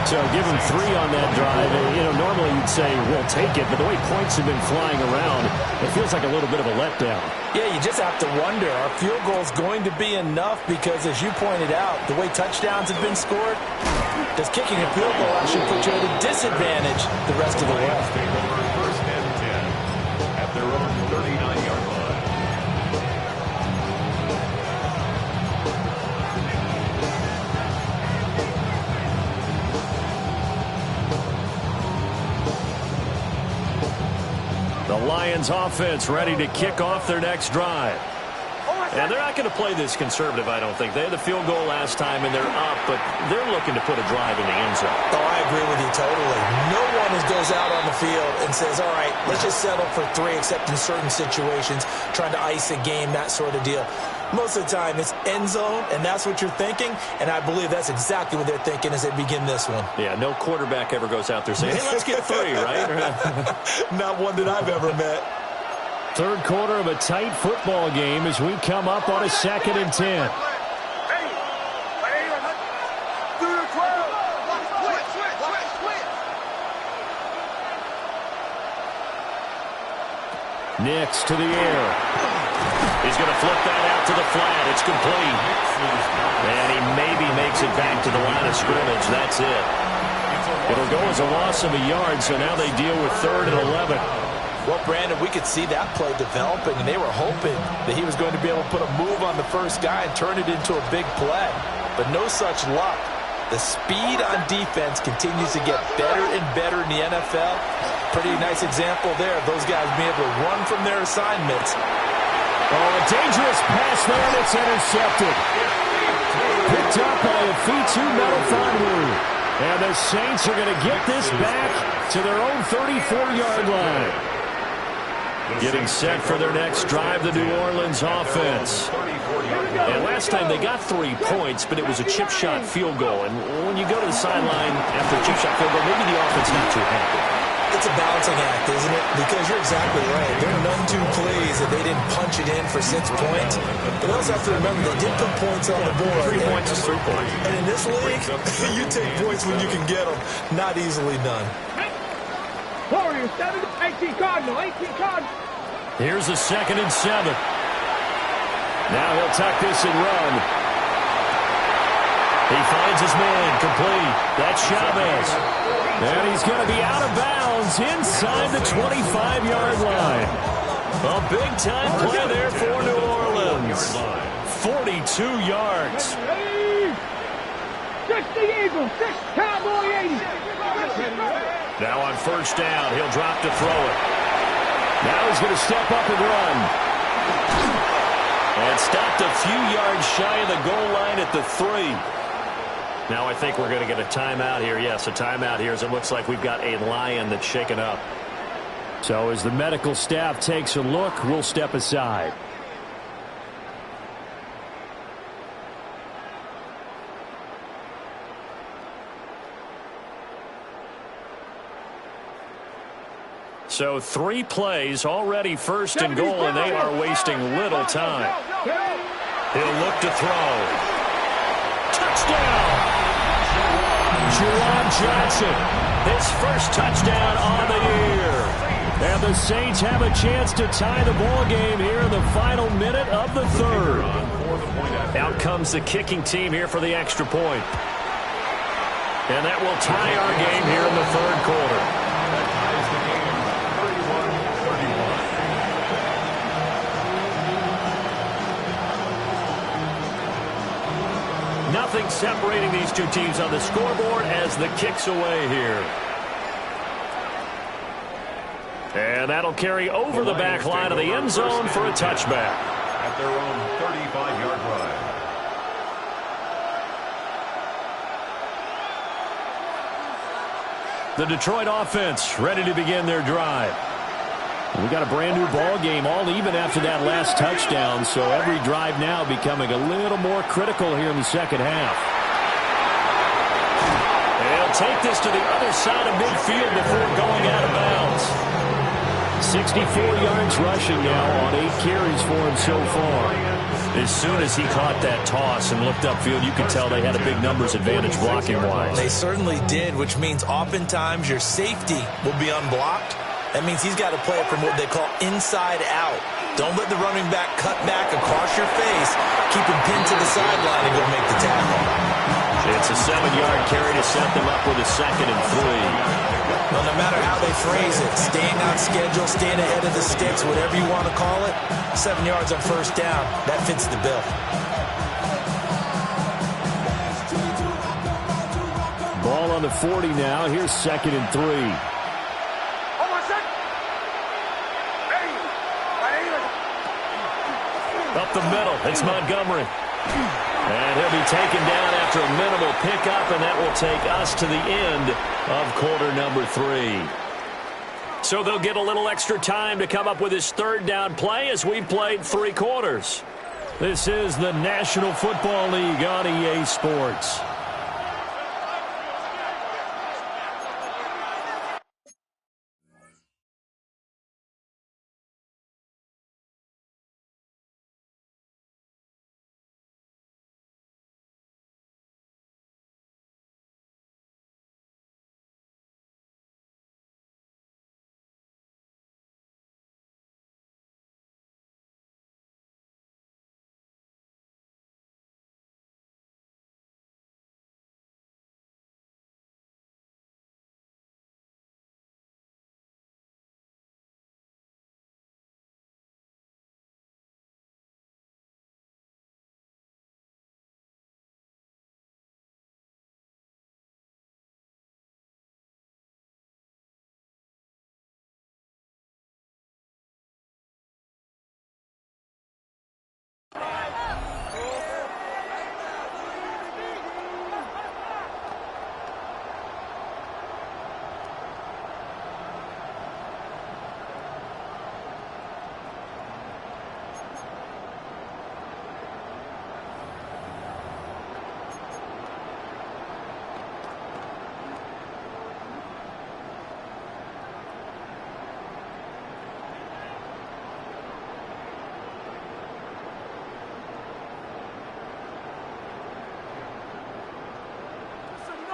So give him 3 on that drive. And, normally you'd say, we'll take it, but the way points have been flying around, it feels like a little bit of a letdown. Yeah, you just have to wonder, are field goals going to be enough? Because as you pointed out, the way touchdowns have been scored, does kicking a field goal actually put you at a disadvantage the rest of the way? First and 10 at their own 39-yard line. The Lions offense ready to kick off their next drive. And they're not going to play this conservative, I don't think. They had the field goal last time, and they're up, but they're looking to put a drive in the end zone. Oh, I agree with you totally. No one goes out on the field and says, all right, let's just settle for 3, except in certain situations, trying to ice a game, that sort of deal. Most of the time, it's end zone, and that's what you're thinking, and I believe that's exactly what they're thinking as they begin this one. Yeah, no quarterback ever goes out there saying, hey, let's get 3, right? Not one that I've ever met. Third quarter of a tight football game as we come up on a 2nd and 10. Nix to the air. He's going to flip that out to the flat. It's complete. And he maybe makes it back to the line of scrimmage. That's it. It'll go as a loss of a yard, so now they deal with 3rd and 11. Well, Brandon, we could see that play developing, and they were hoping that he was going to be able to put a move on the first guy and turn it into a big play. But no such luck. The speed on defense continues to get better and better in the NFL. Pretty nice example there of those guys being able to run from their assignments. Oh, a dangerous pass there, and it's intercepted. Picked up by a Fitu Melifonwu. And the Saints are going to get this back to their own 34-yard line. Getting set for their next drive, the New Orleans offense. And last time they got 3 points, but it was a chip shot field goal. And when you go to the sideline after a chip shot field goal, maybe the offense not too happy. It's a balancing act, isn't it? Because you're exactly right. They're none too pleased that they didn't punch it in for 6 points. But also have to remember they did put points on the board. 3 points is 3 points. And in this league, you take points when you can get them. Not easily done. Warriors, 18 Cardinal, 18 Cardinal. Here's a 2nd and 7. Now he'll tuck this and run. He finds his man, complete. That's Chavez. And he's going to be out of bounds inside the 25-yard line. A big-time play there for New Orleans. 42 yards. 60 Eagles, 6 Cowboy 80. Now on first down, he'll drop to throw it. Now he's going to step up and run. And stopped a few yards shy of the goal line at the 3. Now I think we're going to get a timeout here. Yes, a timeout here as it looks like we've got a Lion that's shaken up. So as the medical staff takes a look, we'll step aside. So 3 plays already first and goal, and they are wasting little time. He'll look to throw. Touchdown! Juwan Johnson, his first touchdown on the year. And the Saints have a chance to tie the ball game here in the final minute of the third. Out comes the kicking team here for the extra point. And that will tie our game here in the third quarter. That ties the game 31-31. Nothing separating these two teams on the scoreboard as the kick's away here. And that'll carry over the back line of the end zone for a touchback. At their own 35-yard line. The Detroit offense ready to begin their drive. We got a brand new ball game, all even after that last touchdown, so every drive now becoming a little more critical here in the second half. They'll take this to the other side of midfield before going out of bounds. 64 yards rushing now on 8 carries for him so far. As soon as he caught that toss and looked upfield, you could tell they had a big numbers advantage blocking-wise. They certainly did, which means oftentimes your safety will be unblocked. That means he's got to play it from what they call inside out. Don't let the running back cut back across your face. Keep him pinned to the sideline and go make the tackle. It's a 7-yard carry to set them up with a 2nd and 3. Well, no matter how they phrase it, staying on schedule, staying ahead of the sticks, whatever you want to call it, 7 yards on first down, that fits the bill. Ball on the 40 now. Here's 2nd and 3. Up the middle, it's Montgomery. And he'll be taken down after a minimal pickup, and that will take us to the end of quarter number 3. So they'll get a little extra time to come up with his 3rd down play as we played 3 quarters. This is the National Football League on EA Sports.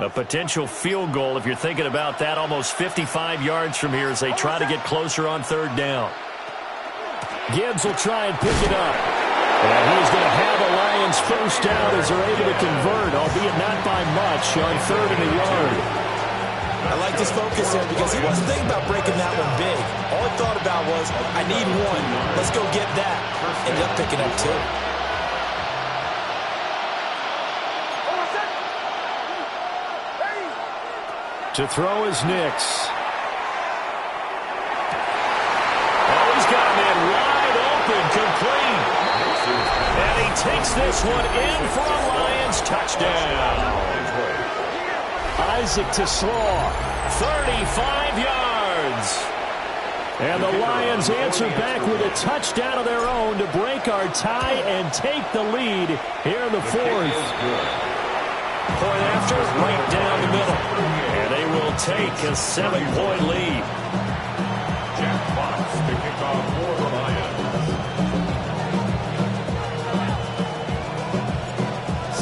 A potential field goal, if you're thinking about that, almost 55 yards from here as they try to get closer on 3rd down. Gibbs will try and pick it up. And he's going to have the Lions first down as they're able to convert, albeit not by much, on 3rd and a yard. I like this focus here because he wasn't thinking about breaking that one big. All he thought about was, I need 1. Let's go get that. Ended up picking up 2. To throw is Nix. Oh, he's got a man wide open, complete. And he takes this one in for a Lions touchdown. Isaac TeSlaa, 35 yards. And the Lions answer back with a touchdown of their own to break our tie and take the lead here in the 4th. Point after, right down the middle. And they will take a 7-point lead.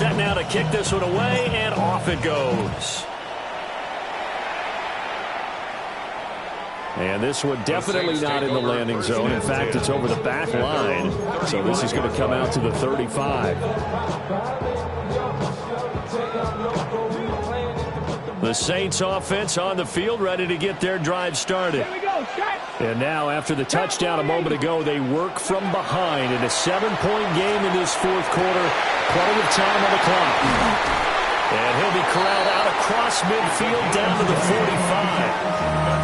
set now to kick this one away, and off it goes. And this one definitely not in the landing zone. In fact, it's over the back line. So this is going to come out to the 35. The Saints offense on the field, ready to get their drive started. And now, after the touchdown a moment ago, they work from behind in a 7-point game in this fourth quarter. Plenty of time on the clock. And he'll be corralled out across midfield down to the 45.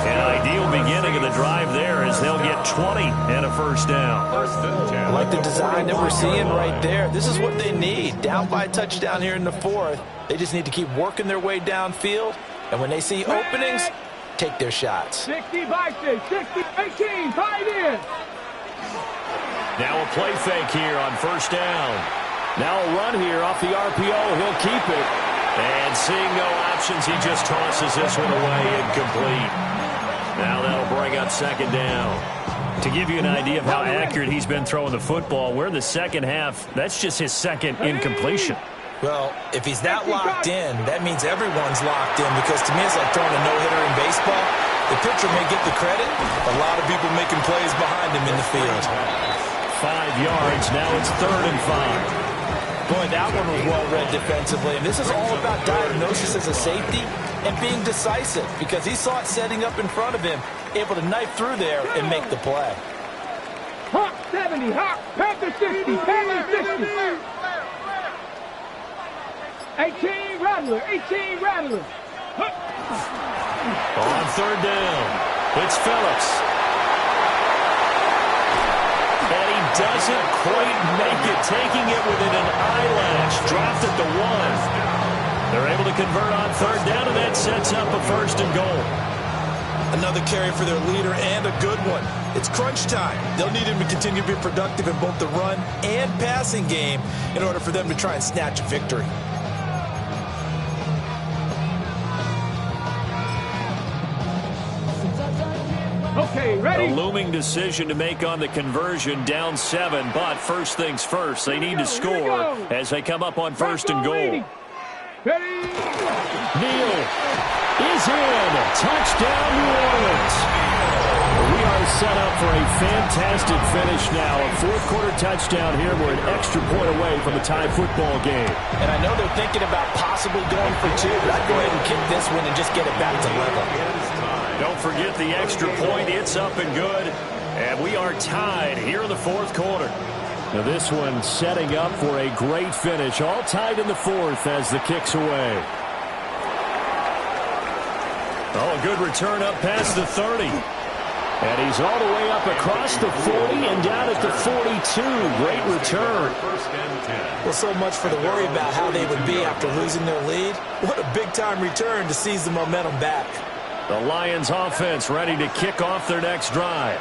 An ideal beginning of the drive there as they'll get 20 and a first down. I like the design that we're seeing right there. This is what they need. Down by a touchdown here in the fourth. They just need to keep working their way downfield. And when they see openings, take their shots. 60 by 6, 60, 18, 5 in. Now a play fake here on first down. Now a run here off the RPO. He'll keep it. And seeing no options, he just tosses this one away incomplete. Now that'll bring up second down. To give you an idea of how accurate he's been throwing the football, we're in the second half. That's just his second incompletion. Well, if he's that locked in, that means everyone's locked in, because to me it's like throwing a no-hitter in baseball. The pitcher may get the credit, a lot of people making plays behind him in the field. 5 yards, now it's 3rd and 5. Boy, that one was well-read defensively, and this is all about diagnosis as a safety and being decisive, because he saw it setting up in front of him, able to knife through there and make the play. Hawk 70, Hawk, Panther 60, Panther 60. 18 Rattler, 18 Rattler. On third down, it's Phillips. And he doesn't quite make it, taking it within an eyelash. Dropped at the 1. They're able to convert on third down, and that sets up a 1st and goal. Another carry for their leader, and a good one. It's crunch time. They'll need him to continue to be productive in both the run and passing game in order for them to try and snatch a victory. Okay, ready? A looming decision to make on the conversion, down 7, but first things first, they need to score as they come up on 1st and goal. Ready? Neal is in. Touchdown, New Orleans. We are set up for a fantastic finish now. A fourth-quarter touchdown here. We're an extra point away from a tie football game. And I know they're thinking about possibly going for 2, but I'd go ahead and kick this one and just get it back to level. Don't forget the extra point. It's up and good. And we are tied here in the fourth quarter. Now this one setting up for a great finish. All tied in the fourth as the kick's away. Oh, good return up past the 30. And he's all the way up across the 40 and down at the 42. Great return. Well, so much for the worry about how they would be after losing their lead. What a big-time return to seize the momentum back. The Lions offense ready to kick off their next drive.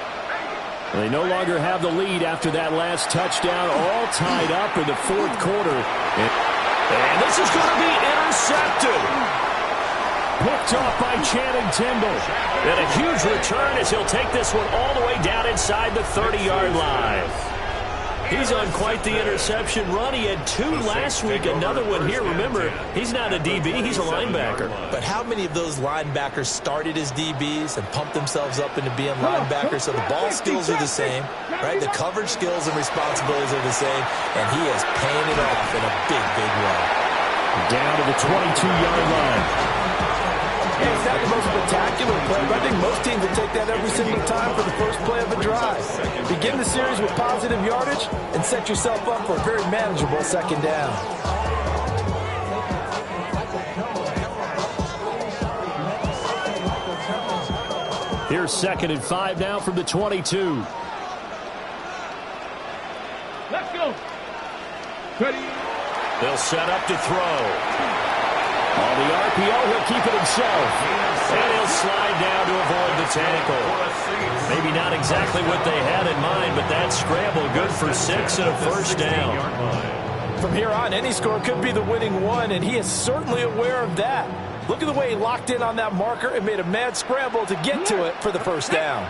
They no longer have the lead after that last touchdown, all tied up in the fourth quarter. And this is going to be intercepted. Picked off by Channing Tindall. And a huge return as he'll take this one all the way down inside the 30-yard line. He's on quite the interception run. He had 2 last week, another one here. Remember, he's not a DB, he's a linebacker. But how many of those linebackers started as DBs and pumped themselves up into being linebackers? So the ball skills are the same, right? The coverage skills and responsibilities are the same, and he is paying it off in a big, big way. Down to the 22-yard line. Yeah, it's not the most spectacular play, but I think most teams will take that every single time for the first play of a drive. Begin the series with positive yardage and set yourself up for a very manageable second down. Here's 2nd and 5 now from the 22. Let's go. Ready? They'll set up to throw. On the RPO, he'll keep it himself. And he'll slide down to avoid the tackle. Maybe not exactly what they had in mind, but that scramble good for 6 and a first down. From here on, any score could be the winning one, and he is certainly aware of that. Look at the way he locked in on that marker and made a mad scramble to get to it for the first down.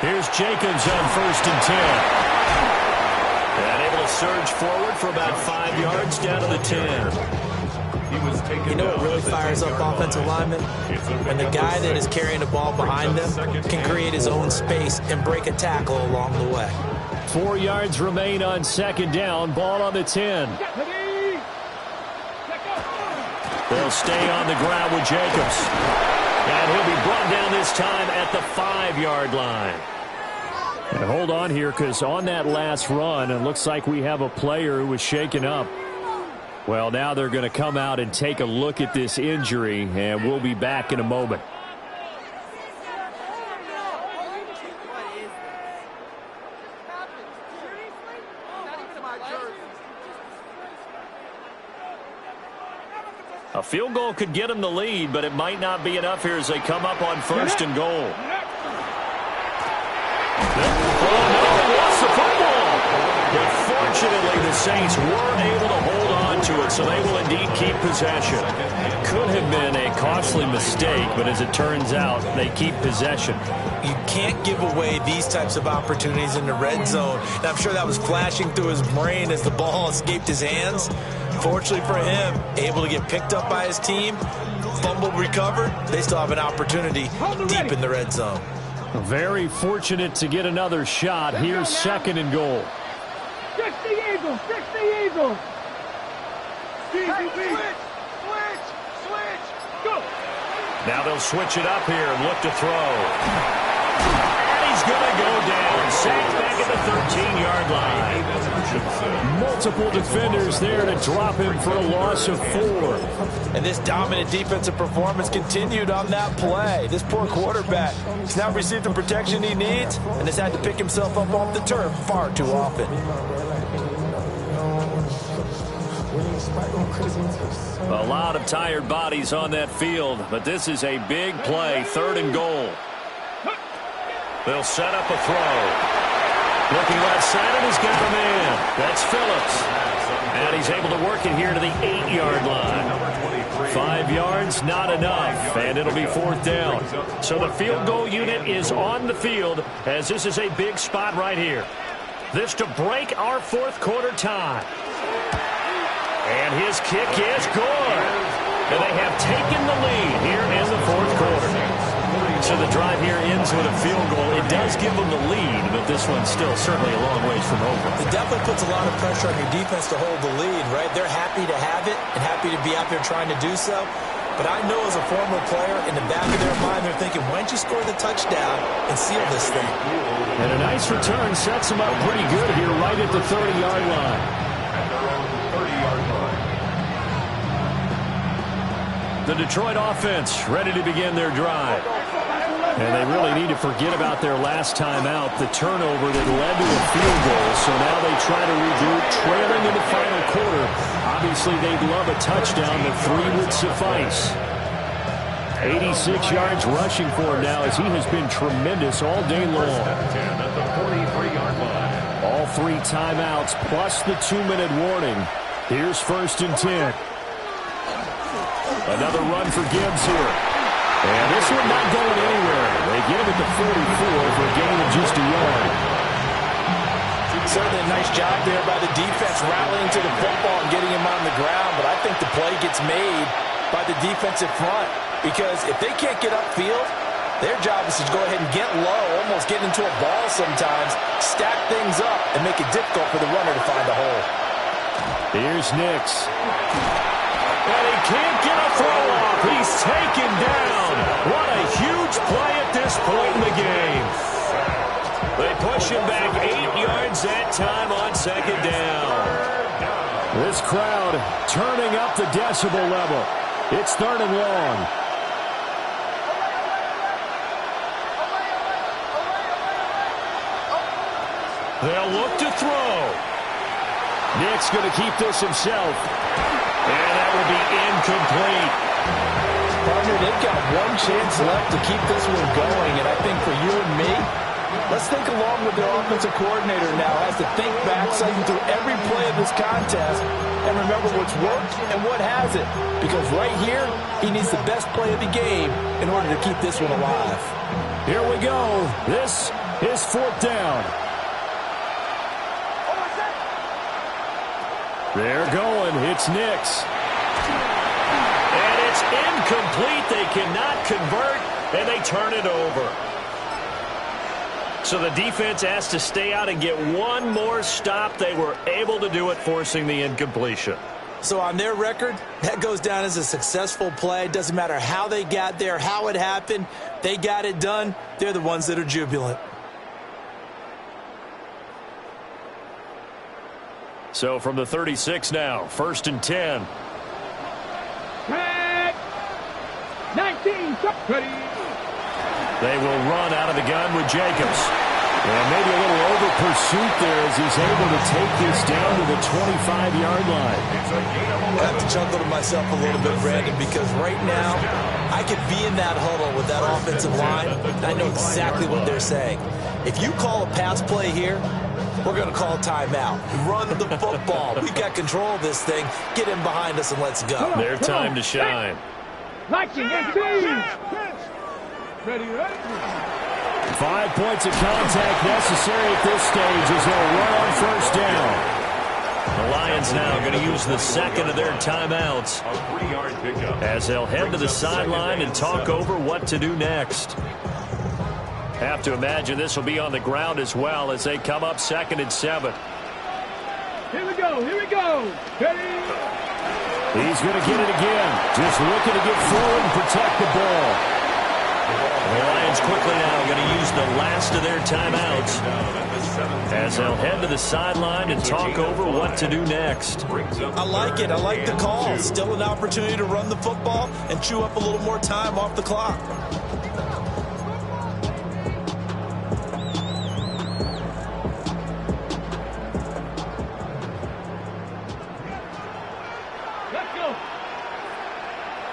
Here's Jacobs on 1st and 10. And able to They'll surge forward for about 5 yards down to the 10. You know what really fires up offensive linemen? When the guy that is carrying the ball behind them can create his own space and break a tackle along the way. 4 yards remain on second down. Ball on the 10. They'll stay on the ground with Jacobs. And he'll be brought down this time at the 5-yard line. And hold on here, because on that last run, it looks like we have a player who was shaken up. Well, now they're going to come out and take a look at this injury, and we'll be back in a moment. A field goal could get them the lead, but it might not be enough here as they come up on 1st and goal. Oh, no, they lost the football. But fortunately, the Saints were able to hold on to it, so they will indeed keep possession. Could have been a costly mistake, but as it turns out, they keep possession. You can't give away these types of opportunities in the red zone. And I'm sure that was flashing through his brain as the ball escaped his hands. Fortunately for him, able to get picked up by his team, fumble recovered, they still have an opportunity deep in the red zone. Very fortunate to get another shot. Here's 2nd and goal. Fix the Eagles! Fix the Eagles! Switch! Go! Now they'll switch it up here and look to throw. And he's going to go down. Sacked back at the 13-yard line. Multiple defenders there to drop him for a loss of 4. And this dominant defensive performance continued on that play. This poor quarterback has now received the protection he needs and has had to pick himself up off the turf far too often. A lot of tired bodies on that field, but this is a big play. 3rd and goal. They'll set up a throw. Looking right side, and he's got a man. That's Phillips. And he's able to work it here to the 8-yard line. 5 yards, not enough, and it'll be 4th down. So the field goal unit is on the field, as this is a big spot right here. This to break our 4th quarter tie. And his kick is good. And they have taken the lead here in the 4th quarter. So the drive here ends with a field goal. It does give them the lead, but this one's still certainly a long ways from over. It definitely puts a lot of pressure on your defense to hold the lead, right? They're happy to have it and happy to be out there trying to do so. But I know as a former player, in the back of their mind, they're thinking, why don't you score the touchdown and seal this thing? And a nice return sets them up pretty good here right at the 30-yard line. The Detroit offense ready to begin their drive. And they really need to forget about their last time out, the turnover that led to a field goal. So now they try to regroup, trailing in the final quarter. Obviously, they'd love a touchdown, but 3 would suffice. 86 yards rushing for him now, as he has been tremendous all day long. All 3 timeouts plus the 2-minute warning. Here's 1st and 10. Another run for Gibbs here. And this one not going anywhere. They get him at the 44 for a gain of just a yard. Certainly a nice job there by the defense rallying to the football and getting him on the ground. But I think the play gets made by the defensive front. Because if they can't get upfield, their job is to go ahead and get low, almost get into a ball sometimes, stack things up, and make it difficult for the runner to find a hole. Here's Nix. And he can't get a throw off. He's taken down. What a huge play at this point in the game. They push him back 8 yards that time on 2nd down. This crowd turning up the decibel level. It's 3rd and long. They'll look to throw. Nick's going to keep this himself. And that will be incomplete. Partner, they've got one chance left to keep this one going. And I think for you and me, let's think along with their offensive coordinator now. Has to think back, cycle through every play of this contest, and remember what's worked and what hasn't. Because right here, he needs the best play of the game in order to keep this one alive. Here we go. This is 4th down. They're going. It's Nix. And it's incomplete. They cannot convert, and they turn it over. So the defense has to stay out and get one more stop. They were able to do it, forcing the incompletion. So on their record, that goes down as a successful play. Doesn't matter how they got there, how it happened. They got it done. They're the ones that are jubilant. So from the 36 now, 1st and 10. Tag. 19. Ready. They will run out of the gun with Jacobs. And maybe a little over pursuit there as he's able to take this down to the 25-yard line. I have to chuckle to myself a little bit, Brandon, because right now I could be in that huddle with that offensive line, and I know exactly what they're saying. If you call a pass play here, we're going to call a timeout. Run the football. We've got control of this thing. Get him behind us and let's go. Their time to shine. Liking 18. Ready, ready. 5 points of contact necessary at this stage as they'll run on 1st down. The Lions now going to use the second of their timeouts as they'll head to the sideline and talk over what to do next. Have to imagine this will be on the ground as well as they come up 2nd and 7. Here we go, here we go. Ready. He's going to get it again. Just looking to get forward and protect the ball. The Lions quickly now going to use the last of their timeouts as they'll head to the sideline and talk over what to do next. I like it. I like the call. Still an opportunity to run the football and chew up a little more time off the clock. Let's go.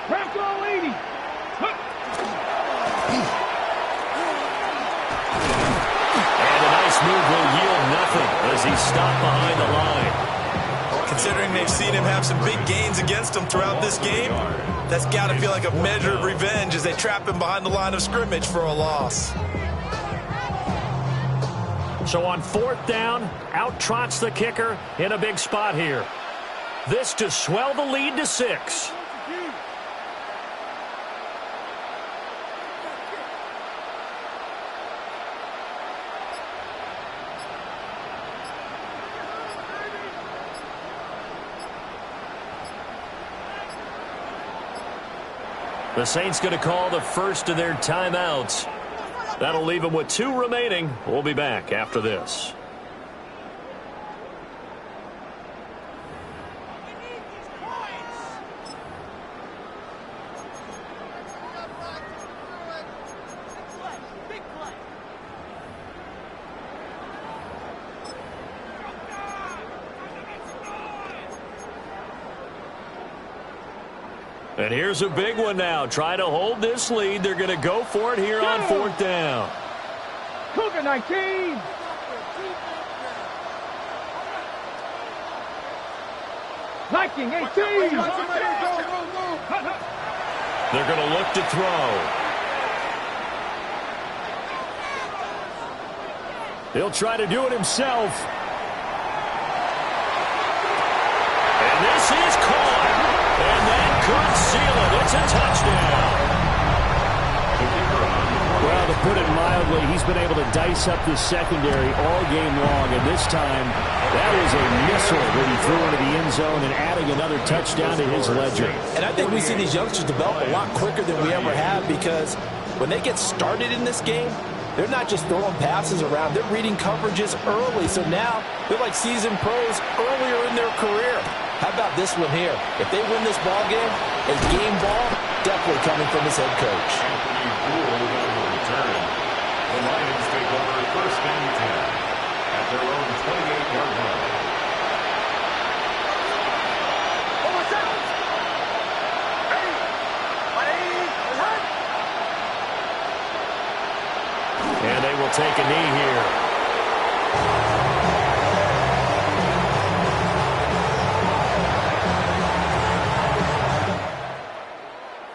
Bronco 80. Move will yield nothing as he's stopped behind the line. Considering they've seen him have some big gains against them throughout this game, that's got to feel like a measure of revenge as they trap him behind the line of scrimmage for a loss. So on 4th down, out trots the kicker in a big spot here. This to swell the lead to 6. The Saints going to call the first of their timeouts. That'll leave them with 2 remaining. We'll be back after this. And here's a big one now. Trying to hold this lead. They're going to go for it here on 4th down. Cougar 19. Liking 18. They're going to look to throw. He'll try to do it himself. And this is caught. And that could seal it. It's a touchdown. Well, to put it mildly, he's been able to dice up this secondary all game long. And this time, that was a missile that he threw into the end zone and adding another touchdown to his ledger. And I think we see these youngsters develop a lot quicker than we ever have because when they get started in this game, they're not just throwing passes around. They're reading coverages early. So now they're like seasoned pros earlier in their career. How about this one here? If they win this ball game, a game ball, definitely coming from his head coach. The Lions take over 1st and 10 at their own 28-yard line. And they will take a knee here.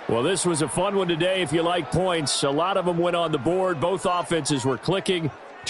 Well, this was a fun one today if you like points. A lot of them went on the board. Both offenses were clicking.